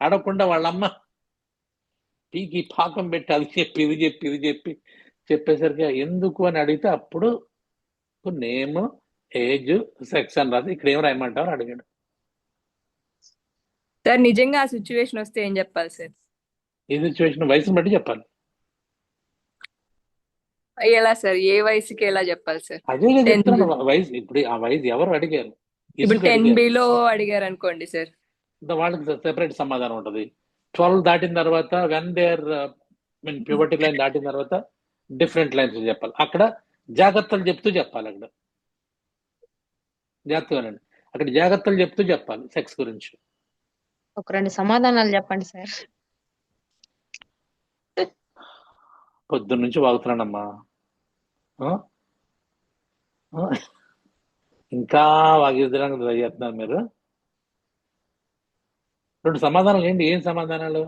అడగకుండా వాళ్ళమ్మ పీకి పాకం పెట్టి అది చెప్పి ఇది చెప్పి చెప్పేసరికి ఎందుకు అని అడిగితే అప్పుడు నేమ్ ఏజ్ సెక్స్ అని రాసి ఇక్కడ ఏం రాయమంటావు అని అడిగాడు. సార్ నిజంగా ఆ సిచ్యువేషన్ వస్తే ఏం చెప్పాలి సార్? ఈ సిచ్యువేషన్ వయసుని బట్టి చెప్పాలి. ఎలా సార్, ఏ వయసుకి ఎలా చెప్పాలి సార్? అదే నేను చెప్తున్నాను. వయసు ఇప్పుడు ఆ వయసు ఎవరు అడిగారు? ఇప్పుడు 10B లో అడిగారు అనుకోండి సార్, వాళ్ళకి సెపరేట్ సమాధానం ఉంటుంది. 12 దాటిన తర్వాత వెన్ దేర్ ప్యూబర్టీ లైన్ దాటిన తర్వాత డిఫరెంట్ లైన్స్ చెప్పాలి. అక్కడ జాగ్రత్తలు చెప్తూ చెప్పాలి. అక్కడ జాగ్రత్తలు చెప్తూ చెప్పాలి సెక్స్ గురించి. ఒక 2 సమాధానాలు చెప్పండి సార్. పొద్దున్న నుంచి వాగుతున్నానమ్మా, ఇంకా వాగిద్దడానికి ట్రై చేస్తున్నారు మీరు. 2 సమాధానాలు ఏంటి? ఏం సమాధానాలు?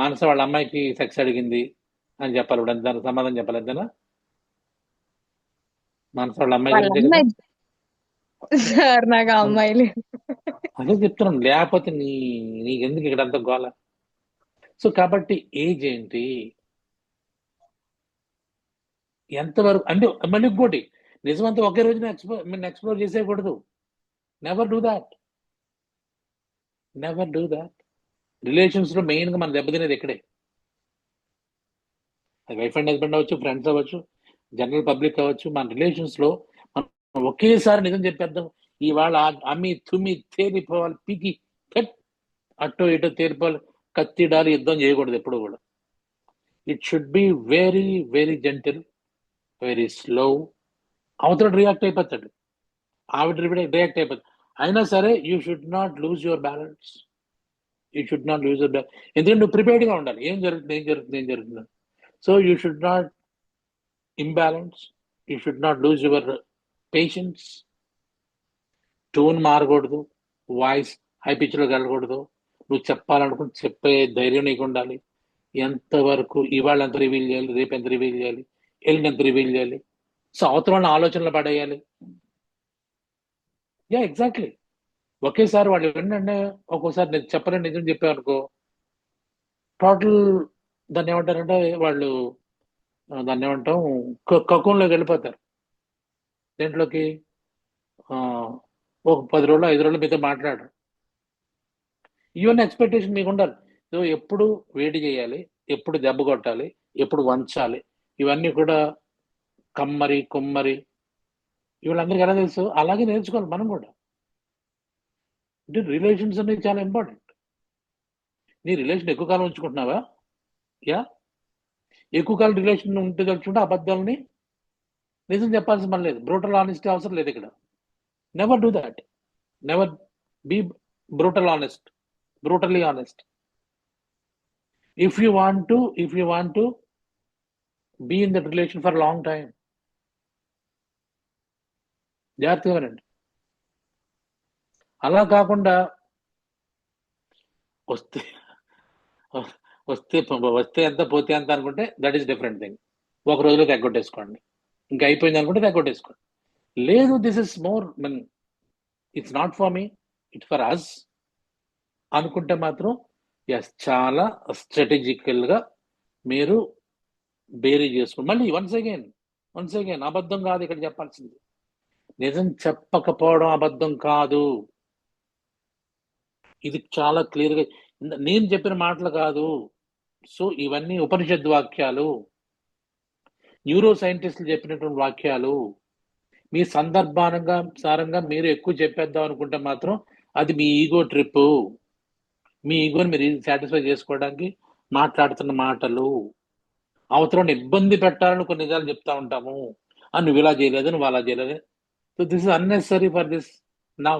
మానస వాళ్ళ అమ్మాయికి సెక్స్ అడిగింది అని చెప్పాలి. ఇప్పుడు దానికి సమాధానం చెప్పాలి. అంతేనా? మానస వాళ్ళ అమ్మాయి సార్ నాకు అమ్మాయి లేదు. అదే చెప్తున్నాను, లేకపోతే నీకెందుకు ఇక్కడ అంత గోల? సో కాబట్టి ఏజ్ ఏంటి, ఎంతవరకు అంటే మళ్ళీ ఇంకోటి, నిజమంతా ఒకే రోజున ఎక్స్ప్లోర్ చేసేయకూడదు. Never do that. రిలేషన్స్ లో మెయిన్ గా మనం దెబ్బతినేది ఇక్కడే. అది వైఫ్ అండ్ హస్బెండ్ అవ్వచ్చు, ఫ్రెండ్స్ అవ్వచ్చు, జనరల్ పబ్లిక్ అవ్వచ్చు. మన రిలేషన్స్ లో మనం ఒకేసారి నిజం చెప్పేద్దాం, ఇవాళ అమ్మి తుమ్మి తేలిపోవాలి, పీకి అటో ఇటో తేలిపోవాలి, కత్తిడాలి, యుద్ధం చేయకూడదు ఎప్పుడు కూడా. It should be very very gentle, very slow. అవతల రియాక్ట్ అయిపోతాడు, ఆవిడ రియాక్ట్ అయిపోతుంది. అయినా సరే you should not lose your balance. ఎందుకంటే నువ్వు ప్రిపేర్డ్గా ఉండాలి. ఏం జరుగుతుంది. So you should not imbalance, you should not lose your patience. Tone మారకూడదు, వాయిస్ హై పిచ్లోకి వెళ్ళకూడదు. నువ్వు చెప్పాలనుకుంటే చెప్పే ధైర్యం నీకు ఉండాలి. ఎంతవరకు ఇవాళ ఎంత రివీల్ చేయాలి, రేపు ఎంత రివీల్ చేయాలి, ఎల్లుండి ఎంత రివీల్ చేయాలి. సో అవతల ఆలోచనలు పడేయాలి. ఎగ్జాక్ట్లీ. ఒకేసారి వాళ్ళు ఏంటంటే ఒక్కోసారి నేను చెప్పలేని నిజం చెప్పామనుకో, టోటల్ దాన్ని ఏమంటారంటే వాళ్ళు దాన్ని ఏమంటాం కక్కులోకి వెళ్ళిపోతారు. దేంట్లోకి ఒక 10 రోజులు 5 రోజులు మీతో మాట్లాడరు. ఈవెన్ ఎక్స్పెక్టేషన్ మీకు ఉండాలి. సో ఎప్పుడు వేడి చేయాలి, ఎప్పుడు దెబ్బ కొట్టాలి, ఎప్పుడు వంచాలి, ఇవన్నీ కూడా కమ్మరి కుమ్మరి వీళ్ళందరికీ ఎలా తెలుసు? అలాగే నేర్చుకోవాలి మనం కూడా. అంటే రిలేషన్స్ అనేది చాలా ఇంపార్టెంట్. నీ రిలేషన్ ఎక్కువ కాలం ఉంచుకుంటున్నావా? ఎక్కువ కాలం రిలేషన్ ఉంటే తెలుసుకుంటే అబద్ధాలని నిజం చెప్పాల్సిన పని లేదు. బ్రూటల్ ఆనెస్టీ అవసరం లేదు ఇక్కడ. Never do that. Never be brutally honest. If you want to be in that relation for a long time, జాగ్రత్తగా వినండి. అలా కాకుండా వస్తే ఎంత పోతే ఎంత అనుకుంటే దట్ ఈస్ డిఫరెంట్ థింగ్. ఒక రోజులోకి ఎగ్గొట్టేసుకోండి, ఇంకా అయిపోయింది అనుకుంటే ఎగ్గొట్టేసుకోండి. లేదు this is more mean it's not for me, it's for us అనుకుంటే మాత్రం ఎస్ చాలా స్ట్రాటజికల్ గా మీరు బేరీ చేసుకోండి. మళ్ళీ వన్స్ అగైన్ అబద్ధం కాదు ఇక్కడ చెప్పాల్సింది. నిజం చెప్పకపోవడం అబద్ధం కాదు. ఇది చాలా క్లియర్ గా నేను చెప్పిన మాటలు కాదు. సో ఇవన్నీ ఉపనిషద్ వాక్యాలు, న్యూరో సైంటిస్టులు చెప్పినటువంటి వాక్యాలు. మీ సారంగా మీరు ఎక్కువ చెప్పేద్దాం అనుకుంటే మాత్రం అది మీ ఈగో ట్రిప్. మీ ఈగోని మీరు సాటిస్ఫై చేసుకోవడానికి మాట్లాడుతున్న మాటలు. అవతలని ఇబ్బంది పెట్టాలని కొన్ని నిజాలు చెప్తా ఉంటాము. నువ్వు ఇలా చేయలేదు, నువ్వు అలా చేయలేదు. So this is unnecessary for this now.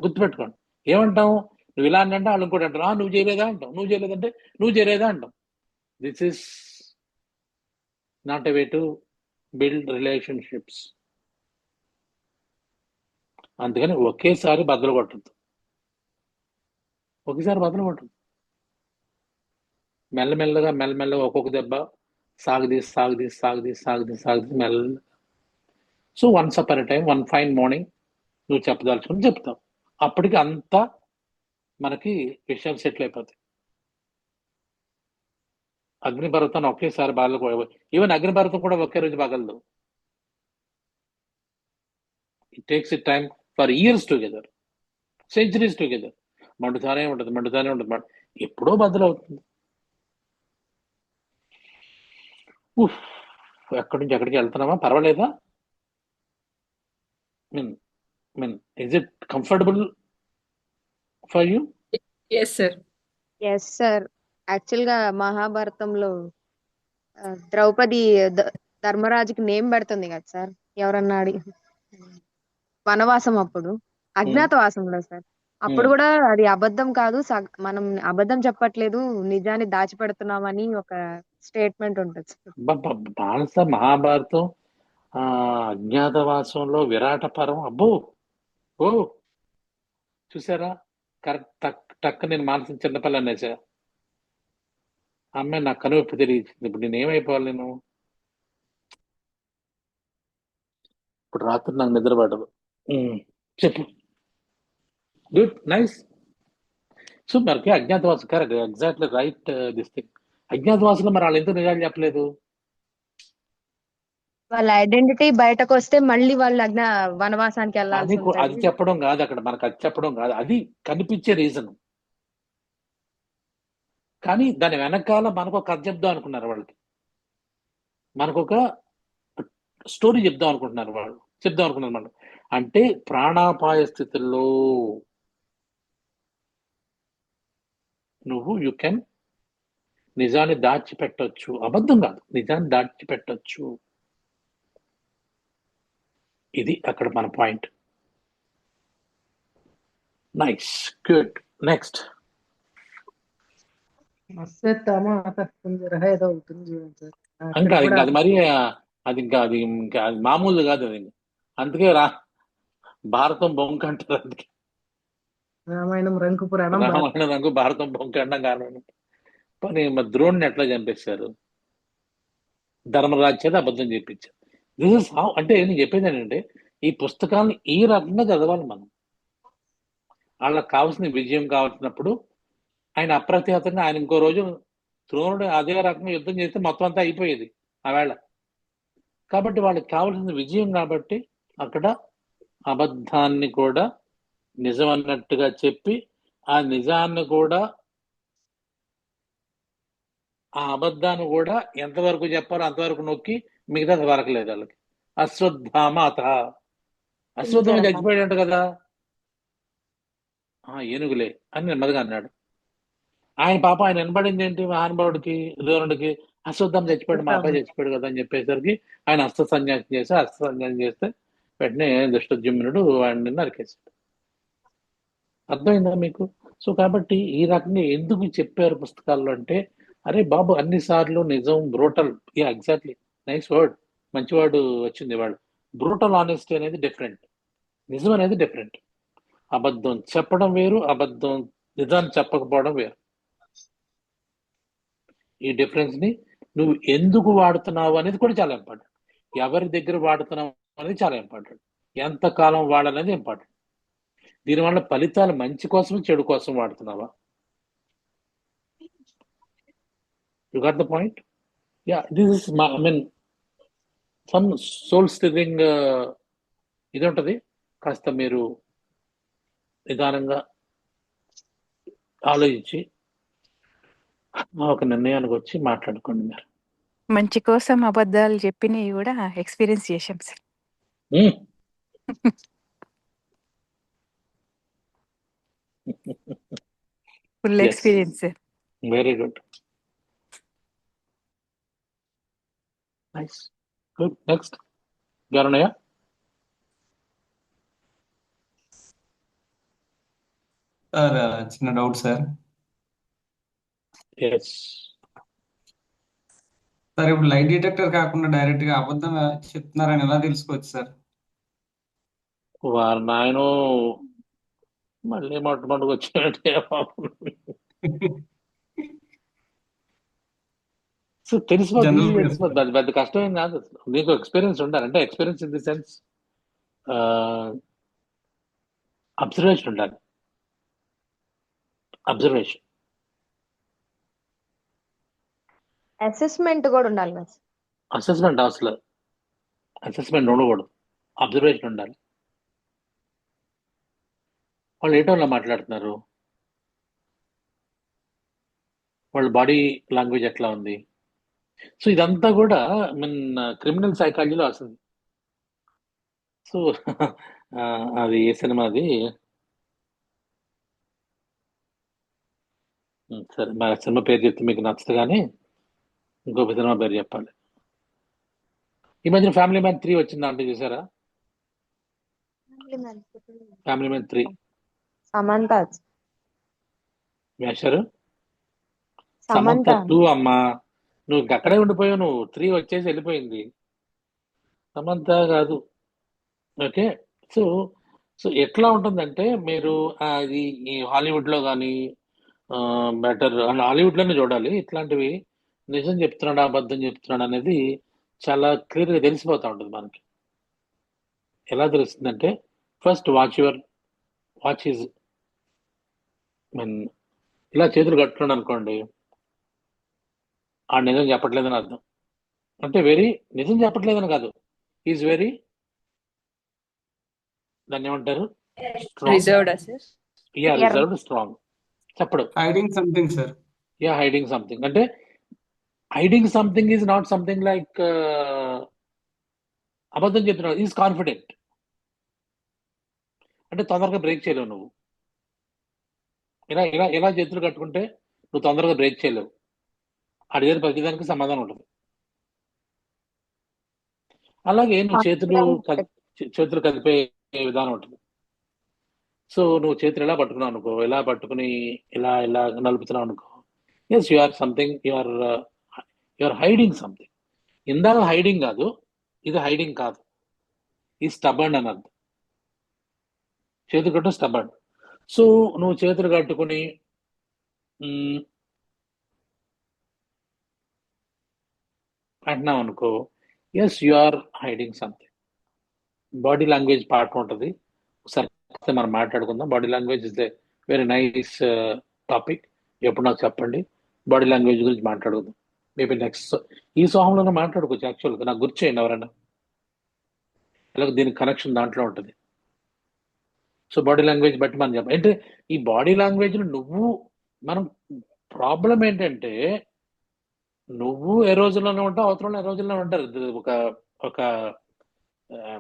గుర్తుపెట్టుకోండి. ఏమంటాం? నువ్వు ఇలా అంటే వాళ్ళు ఇంకోటి అంటారు, నువ్వు చేయలేదా అంటాం, నువ్వు చేయలేదంటే నువ్వు చేయలేదా అంటాం. This is not a way to build relationships. అందుకని ఒకేసారి బద్దలు కొట్టద్దు. మెల్లమెల్లగా ఒక్కొక్క దెబ్బ సాగదీసి మెల్ల. So once upon a time, one fine morning నువ్వు చెప్పదలుచుకుని చెప్తావు. అప్పటికి అంతా మనకి విషయం సెటిల్ అయిపోతాయి. అగ్నిపర్వతాన్ని ఒకేసారి బాగలు, ఈవెన్ అగ్నిపర్వతం కూడా ఒకే రోజు బాగలదు. It takes it time for years together, centuries together. మండుతానే ఉంటుంది. ఎప్పుడో బద్దలవుతుంది. ఎక్కడి నుంచి ఎక్కడికి వెళ్తున్నామా? పర్వాలేదా? Is it comfortable for you? Yes sir. Yes sir. Actual గా మహాభారతంలో ద్రౌపది ధర్మరాజుకి నేమ్ పెడుతుంది కదా సార్, ఎవరన్నా వనవాసం అప్పుడు, అజ్ఞాతవాసంలో సార్. అప్పుడు కూడా అది అబద్ధం కాదు, మనం అబద్ధం చెప్పట్లేదు, నిజాన్ని దాచిపెడుతున్నామని ఒక స్టేట్మెంట్ ఉంటుంది సార్. బాలస మహాభారతం అజ్ఞాతవాసంలో విరాట పరం. అబ్బో చూసారా? కరెక్ట్ టక్ నేను మానసిక చిన్నపిల్ల అనేసా. అమ్మాయి నాకు కనువిప్పు తెలియచింది. ఇప్పుడు నేను ఏమైపోవాలి? నేను ఇప్పుడు రాత్రి నాకు నిద్ర పడదు. చెప్పు. Good, nice. సో మరికి అజ్ఞాతవాసం correct, exactly right this thing. అజ్ఞాతవాసంలో మరి వాళ్ళు ఎందుకు నిజాలు చెప్పలేదు? వాళ్ళ ఐడెంటిటీ బయటకు వస్తే మళ్ళీ వాళ్ళు వనవాసానికి అది వెళ్ళాల్సి అది ఉంటుంది. చెప్పడం కాదు అక్కడ, మనకు అది చెప్పడం కాదు, అది కనిపించే రీజన్. కానీ దాని వెనకాల మనకు ఒక కథ చెప్దాం అనుకున్నారు వాళ్ళకి, మనకు ఒక స్టోరీ చెప్దాం అనుకుంటున్నారు వాళ్ళు. అంటే ప్రాణాపాయ స్థితుల్లో నువ్వు యు కెన్ నిజాన్ని దాచిపెట్టొచ్చు. అబద్ధం కాదు, నిజాన్ని దాచిపెట్టొచ్చు. ఇది అక్కడ మన పాయింట్. Nice, good. నెక్స్ట్ ఏదో అవుతుంది చూడండి సార్. ఇంకా అది మరి ఇంకా అది మామూలు కాదు. అది అందుకే భారతం బొంక అంటారు. అందుకే రామాయణం రంకు పురాణం రంగు భారతం బొంక అనడం కారణం. కానీ ద్రోణుని ఎట్లా చంపేశారు? ధర్మరాజు చేత అబద్ధం చెప్పించారు. This is how. అంటే నేను చెప్పేది ఏంటంటే ఈ పుస్తకాలను ఈ రకంగా చదవాలి మనం. వాళ్ళకి కావాల్సిన విజయం కావాల్సినప్పుడు ఆయన అప్రతిహతంగా ఆయన ఇంకో రోజు ద్రోణుడు అదే రకంగా యుద్ధం చేస్తే మొత్తం అంతా అయిపోయేది ఆవేళ. కాబట్టి వాళ్ళకి కావాల్సిన విజయం కాబట్టి అక్కడ అబద్ధాన్ని కూడా నిజం అన్నట్టుగా చెప్పి ఆ నిజాన్ని కూడా ఆ అబద్ధాన్ని కూడా ఎంతవరకు చెప్పాలో అంతవరకు నొక్కి మిగతా వరకలేదు వాళ్ళకి. అశ్వత్థామ చచ్చిపోయాడంట కదా, ఏనుగులే అని నెమ్మదిగా అన్నాడు. ఆయన పాప ఆయన వినబడింది ఏంటి? మహానుభావుడికి ద్రోణుడికి అశ్వత్థామ చచ్చిపోయాడు, మా అబ్బాయి చచ్చిపోయాడు కదా అని చెప్పేసరికి ఆయన హస్త సన్యాసం చేస్తే వెంటనే దుష్టజుమ్నుడు వాడిని నరికేశాడు. అర్థమైందా మీకు? సో కాబట్టి ఈ రకంగా ఎందుకు చెప్పారు పుస్తకాల్లో అంటే, అరే బాబు అన్నిసార్లు నిజం బ్రూటల్, ఎగ్జాక్ట్లీ, నైస్ వర్డ్, మంచి వర్డ్ వచ్చింది వాళ్ళు. బ్రూటల్ ఆనెస్టీ అనేది డిఫరెంట్, నిజం అనేది డిఫరెంట్. అబద్ధం చెప్పడం వేరు, అబద్ధం నిజాన్ని చెప్పకపోవడం వేరు. ఈ డిఫరెన్స్ ని నువ్వు ఎందుకు వాడుతున్నావు అనేది కూడా చాలా ఇంపార్టెంట్. ఎవరి దగ్గర వాడుతున్నావు అనేది చాలా ఇంపార్టెంట్. ఎంతకాలం వాడాలనేది ఇంపార్టెంట్. దీనివల్ల ఫలితాలు మంచి కోసం చెడు కోసం వాడుతున్నావా? You got the point? Yeah, this is I mean some soul stirring ఇది ఉంటుంది. కాస్త మీరు నిదానంగా ఆలోచించి ఒక నిర్ణయానికి వచ్చి మాట్లాడుకోండి మీరు. మంచి కోసం అబద్ధాలు చెప్పినవి కూడా ఎక్స్పీరియన్స్ చేశాం sir. Hmm. Full Yes. Experience sir. Very good. Nice. Good. Next గారున్నయ్య. సార్ చిన్న డౌట్ సార్. ఎస్. సార్ ఇప్పుడు లైట్ డిటెక్టర్ కాకుండా డైరెక్ట్ గా అబద్ధం చెప్తున్నారని ఎలా తెలుసుకోవచ్చు సార్? వారు నాయన మళ్ళీ మొట్టమొదటికి వచ్చినట్టే పాపం. సో తెలిసిపోతుంది, జనరల్ తెలిసిపోతుంది. అది పెద్ద కష్టమేం కాదు అసలు. నీకు ఎక్స్పీరియన్స్ ఉండాలి. అంటే experience in the sense observation ఉండాలి. అబ్జర్వేషన్. అసెస్మెంట్ కూడా ఉండాలి కదా సార్. అసెస్మెంట్ అసలు అసెస్మెంట్ ఉండకూడదు. అబ్జర్వేషన్ ఉండాలి. వాళ్ళు ఏ టోన్లో మాట్లాడుతున్నారు, వాళ్ళ బాడీ లాంగ్వేజ్ ఎట్లా ఉంది. సో ఇదంతా కూడా మీన్ క్రిమినల్ సైకాలజీలో వస్తుంది. సో అది ఏ సినిమా అది? సరే, మా సినిమా పేరు చెప్తే మీకు నచ్చదు కానీ ఇంకొక సినిమా పేరు చెప్పాలి. ఈ మధ్యన ఫ్యామిలీ మ్యాన్ 3 వచ్చిందా అంటే చూసారా? ఫ్యామిలీ మ్యాన్ 3 సమంత వేశారు. సమంత సమంత 2 అమ్మా, నువ్వు అక్కడే ఉండిపోయావు. నువ్వు 3 వచ్చేసి వెళ్ళిపోయింది. సమంత కాదు. ఓకే. సో సో ఎట్లా ఉంటుందంటే మీరు అది ఈ హాలీవుడ్లో కానీ బెటర్ అండ్ హాలీవుడ్లోనే చూడాలి. ఇట్లాంటివి నిజం చెప్తున్నాడా అబద్ధం చెప్తున్నాడు అనేది చాలా క్లియర్గా తెలిసిపోతూ ఉంటుంది మనకి. ఎలా తెలుస్తుందంటే ఫస్ట్ వాచ్ ఈజ్ మీన్ ఇలా చేతులు కట్టుకున్నాడు అనుకోండి, ఆ నిజం చెప్పట్లేదని అర్థం. అంటే నిజం చెప్పట్లేదని కాదు, ఈజ్ వెరీ దాన్ని ఏమంటారు, స్ట్రాంగ్. రిజర్వ్డా సార్? Yeah, reserved, strong. చెప్పడు. Hiding something sir. Yeah, hiding something. అంటే hiding something is not something like అబద్ధం చెప్తున్నాడు. Is confident. అంటే తొందరగా బ్రేక్ చేయలేవు నువ్వు. ఇలా ఇలా ఇలా చేతులు కట్టుకుంటే నువ్వు తొందరగా బ్రేక్ చేయలేవు. అడిగే ప్రతిదానికి సమాధానం ఉంటుంది. అలాగే నువ్వు చేతులు కదిపే విధానం ఉంటుంది. సో నువ్వు చేతులు ఇలా పట్టుకున్నావు అనుకో, ఇలా పట్టుకుని ఇలా ఇలా నలుపుతున్నావు అనుకో, yes you are something, you are hiding something. ఇందాక హైడింగ్ కాదు, ఇది హైడింగ్ కాదు, ఈ స్టబర్న్ అని అర్థం. చేతులు కట్టు స్టబర్న్. సో నువ్వు చేతులు కట్టుకుని అంటున్నావు అనుకో, yes you are hiding something. Body language part ఉంటుంది. ఒకసారి మనం మాట్లాడుకుందాం. Body language is a very nice topic. ఎప్పుడు నాకు చెప్పండి, బాడీ లాంగ్వేజ్ గురించి మాట్లాడుకుందాం. మేబీ నెక్స్ట్ ఈ సోహంలోనే మాట్లాడుకోవచ్చు. యాక్చువల్గా నాకు గుర్తు చేయండి ఎవరైనా. అలాగే దీనికి కనెక్షన్ దాంట్లో ఉంటుంది. సో బాడీ లాంగ్వేజ్ బట్టి మనం చెప్పాలి. అంటే ఈ బాడీ లాంగ్వేజ్లో మనం ప్రాబ్లం ఏంటంటే నువ్వు ఏ రోజుల్లోనే ఉంటావు, అవతల ఏ రోజుల్లోనే ఉంటారు. ఒక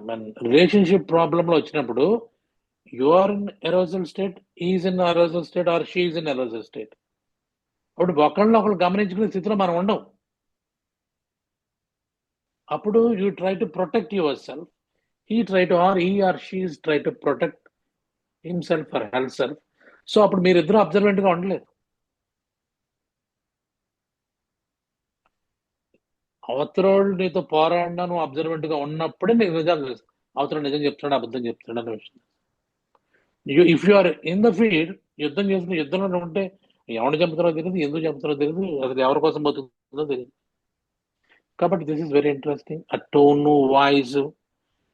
మన రిలేషన్షిప్ ప్రాబ్లంలో వచ్చినప్పుడు you are in arousal state, is in arousal state, or she is in arousal state. అప్పుడు ఒకళ్ళని ఒకళ్ళు గమనించుకునే స్థితిలో మనం ఉండం. అప్పుడు you try to protect yourself, he or she is try to protect himself or herself. So అప్పుడు మీరిద్దరూ అబ్జర్వెంట్ గా ఉండలేదు. అవతరోళ్ళు నీతో పోరాడినా నువ్వు అబ్జర్వెంట్ గా ఉన్నప్పుడే నీకు నిజాలు తెలుసు. అవతల నిజం చెప్తున్నాడు అబద్ధం చెప్తున్నాడు అనే విషయం. If you are in the field, యుద్ధంలో ఉంటే ఎవరిని చంపుతారో తెలియదు, ఎందుకు చంపుతారో తెలియదు, అసలు ఎవరి కోసం బతుకుతుందో తెలియదు. కాబట్టి దిస్ ఇస్ వెరీ ఇంట్రెస్టింగ్. ఆ టోన్, వాయిస్,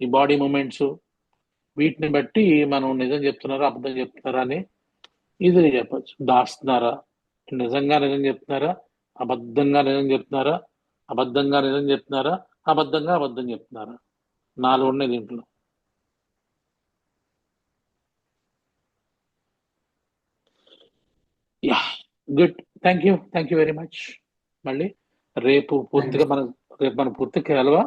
ఈ బాడీ మూమెంట్స్, వీటిని బట్టి మనం నిజం చెప్తున్నారా అబద్ధం చెప్తున్నారా అని ఈజీగా చెప్పచ్చు. దాస్తున్నారా, నిజంగా నిజం చెప్తున్నారా, అబద్ధంగా నిజం చెప్తున్నారా, అబద్ధంగా నిజం చెప్తున్నారా, అబద్ధంగా అబద్ధం చెప్తున్నారా, 4 ఉన్నాయి దీంట్లో. Yeah, good. Thank you very much. మళ్ళీ రేపు మనం పూర్తిగా కలవా,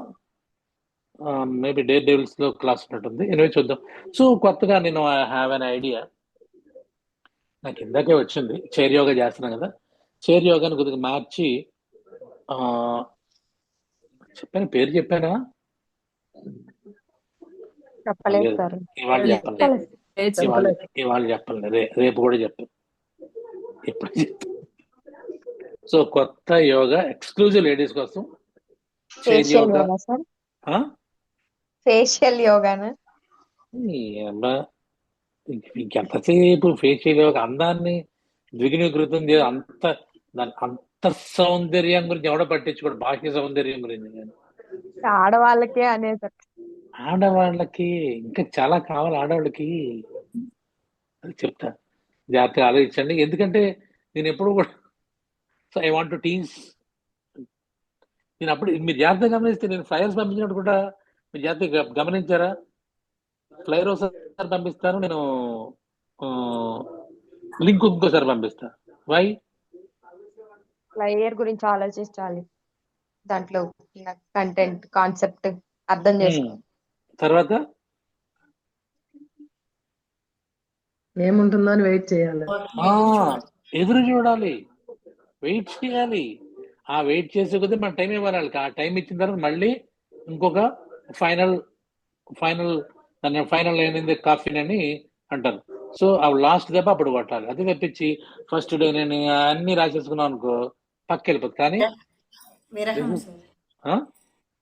మేబీ డే డేవిల్స్ లో క్లాస్ ఉన్నట్టుంది. ఎనివే చూద్దాం. సో కొత్తగా నేను ఐ హ్యావ్ అన్ ఐడియా, నాకు ఇందాకే వచ్చింది. చైర్ యోగా చేస్తున్నాం కదా, చైర్ యోగాని కొద్దిగా మార్చి పేరు చెప్పానా? చెప్పలేదు సార్. ఇవాళ చెప్పాలి, ఇవాళ చెప్పాలి, రేపు కూడా చెప్పాలి, ఇప్పుడు చెప్తాను. సో కొత్త యోగా ఎక్స్క్లూజివ్ లేడీస్ కోసం chair facial yoga. Yoga sir. Facial యోగానా? ఇంకెంతసేపు ఫేషియల్ యోగా అందాన్ని ద్విగుణీకృతం చేయ అంత సౌందర్యం గురించి ఎవడో పట్టించుకోడు, బాహ్య సౌందర్యం గురించి. ఆడవాళ్ళకే అనే సార్. ఆడవాళ్ళకి ఇంకా చాలా కావాలి, ఆడవాళ్ళకి అది చెప్తా, జాగ్రత్తగా ఆలోచించండి. ఎందుకంటే నేను ఎప్పుడు కూడా so I want to teens. నేను అప్పుడు మీరు జాగ్రత్తగా గమనిస్తే నేను ఫ్లైర్స్ పంపించినట్టు కూడా మీరు జాగ్రత్తగా గమనించారా? ఫ్లైర్ ఒకసారి పంపిస్తాను నేను, లింక్ ఇంకోసారి పంపిస్తాను. వై? ఫ్లైయర్ గురించి ఆలోచించాలి, దాంట్లో కంటెంట్ కాన్సెప్ట్ అర్థం చేసుకో. తర్వాత ఏముంటుందో అని వెయిట్ చేయాలి. ఎదురు చూడాలి, వెయిట్ చేయాలి. ఆ వెయిట్ చేసే కొద్దీ మన టైం ఇవ్వాలి వాళ్ళకి. ఆ టైం ఇచ్చిన తర్వాత మళ్ళీ ఇంకొక ఫైనల్ అయినది కాఫీ అని అంటారు. సో ఆ లాస్ట్ దెబ్బ అప్పుడు కొట్టాలి. అది తప్పించి ఫస్ట్ డే నేను అన్ని రాసేసుకున్నాను అనుకో పక్క వెళ్ళిపోతుంది. కానీ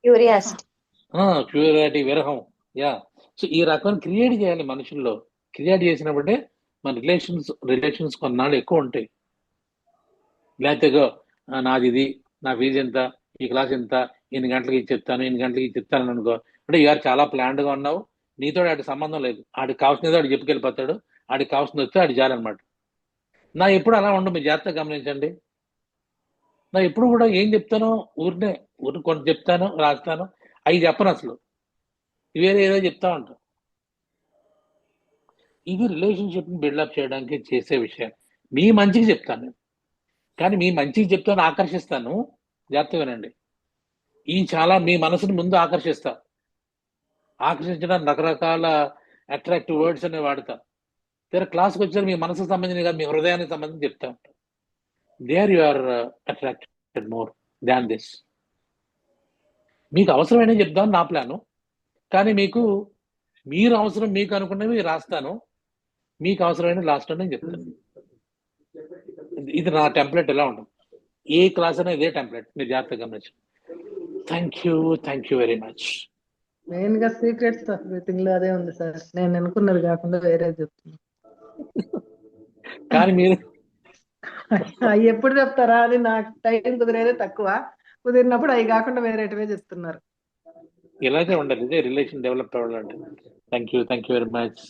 క్యూరియాసిటీ, విరహం, యా. సో ఈ రకం క్రియేట్ చేయాలి మనుషుల్లో. క్రియేట్ చేసినప్పుడే మన రిలేషన్స్ కొన్నాళ్ళు ఎక్కువ ఉంటాయి. లేకపోతే నాది ఇది, నా ఫీజు ఎంత, ఈ క్లాస్ ఎంత, ఇన్ని గంటలకి చెప్తాను అనుకో, అంటే ఇవాళ చాలా ప్లాన్డ్గా ఉన్నావు, నీతో ఆడి సంబంధం లేదు, ఆడికి కావాల్సినది ఆడు చెప్పుకెళ్ళిపోతాడు, ఆడికి కావాల్సింది వస్తే ఆడి జాలన్నమాట. నా ఎప్పుడు అలా ఉండదు, మీరు జాగ్రత్తగా గమనించండి. నా ఎప్పుడు కూడా ఏం చెప్తానో ఊరినే కొంత చెప్తాను, రాస్తాను, అవి చెప్పను అసలు, వేరే ఏదో చెప్తా ఉంటాను. ఇది రిలేషన్షిప్ని బిల్డప్ చేయడానికి చేసే విషయం. మీ మంచికి చెప్తాను నేను, కానీ మీ మంచికి చెప్తాను, ఆకర్షిస్తాను. జాగ్రత్తగా వినండి. ఈ చాలా మీ మనసుని ముందు ఆకర్షించడానికి రకరకాల అట్రాక్టివ్ వర్డ్స్ అనేవి వాడతా. క్లాస్కి వచ్చారు మీ మనసుకు సంబంధించి కాదు, మీ హృదయానికి సంబంధించి చెప్తా ఉంటా. There you are attracted more than this. మీకు అవసరమైన చెప్దాం నా ప్లాను, కానీ మీరు అవసరం మీకు అనుకున్నవి రాస్తాను, మీకు అవసరమైన లాస్ట్ నేను చెప్తాను. ఇది నా టెంప్లెట్ ఎలా ఉంటుంది, ఏ క్లాస్ అయినా ఇదే టెంప్లెట్, మీరు జాగ్రత్తగా గమనించండి. Thank you very much. Main గా సీక్రెట్స్ ఎవ్రీథింగ్ లో అదే ఉంది సార్. నేను అనుకున్నది కాకుండా వేరే చెప్తున్నా. కానీ మీరు అవి ఎప్పుడు చెప్తారా అని నాకు టైం కుదిరేదే తక్కువ, కుదిరినప్పుడు అవి కాకుండా వేరేటివే చెప్తున్నారు. ఇలాగే ఉండాలి, ఇదే రిలేషన్ డెవలప్ అవ్వాలంటే. Thank you very much.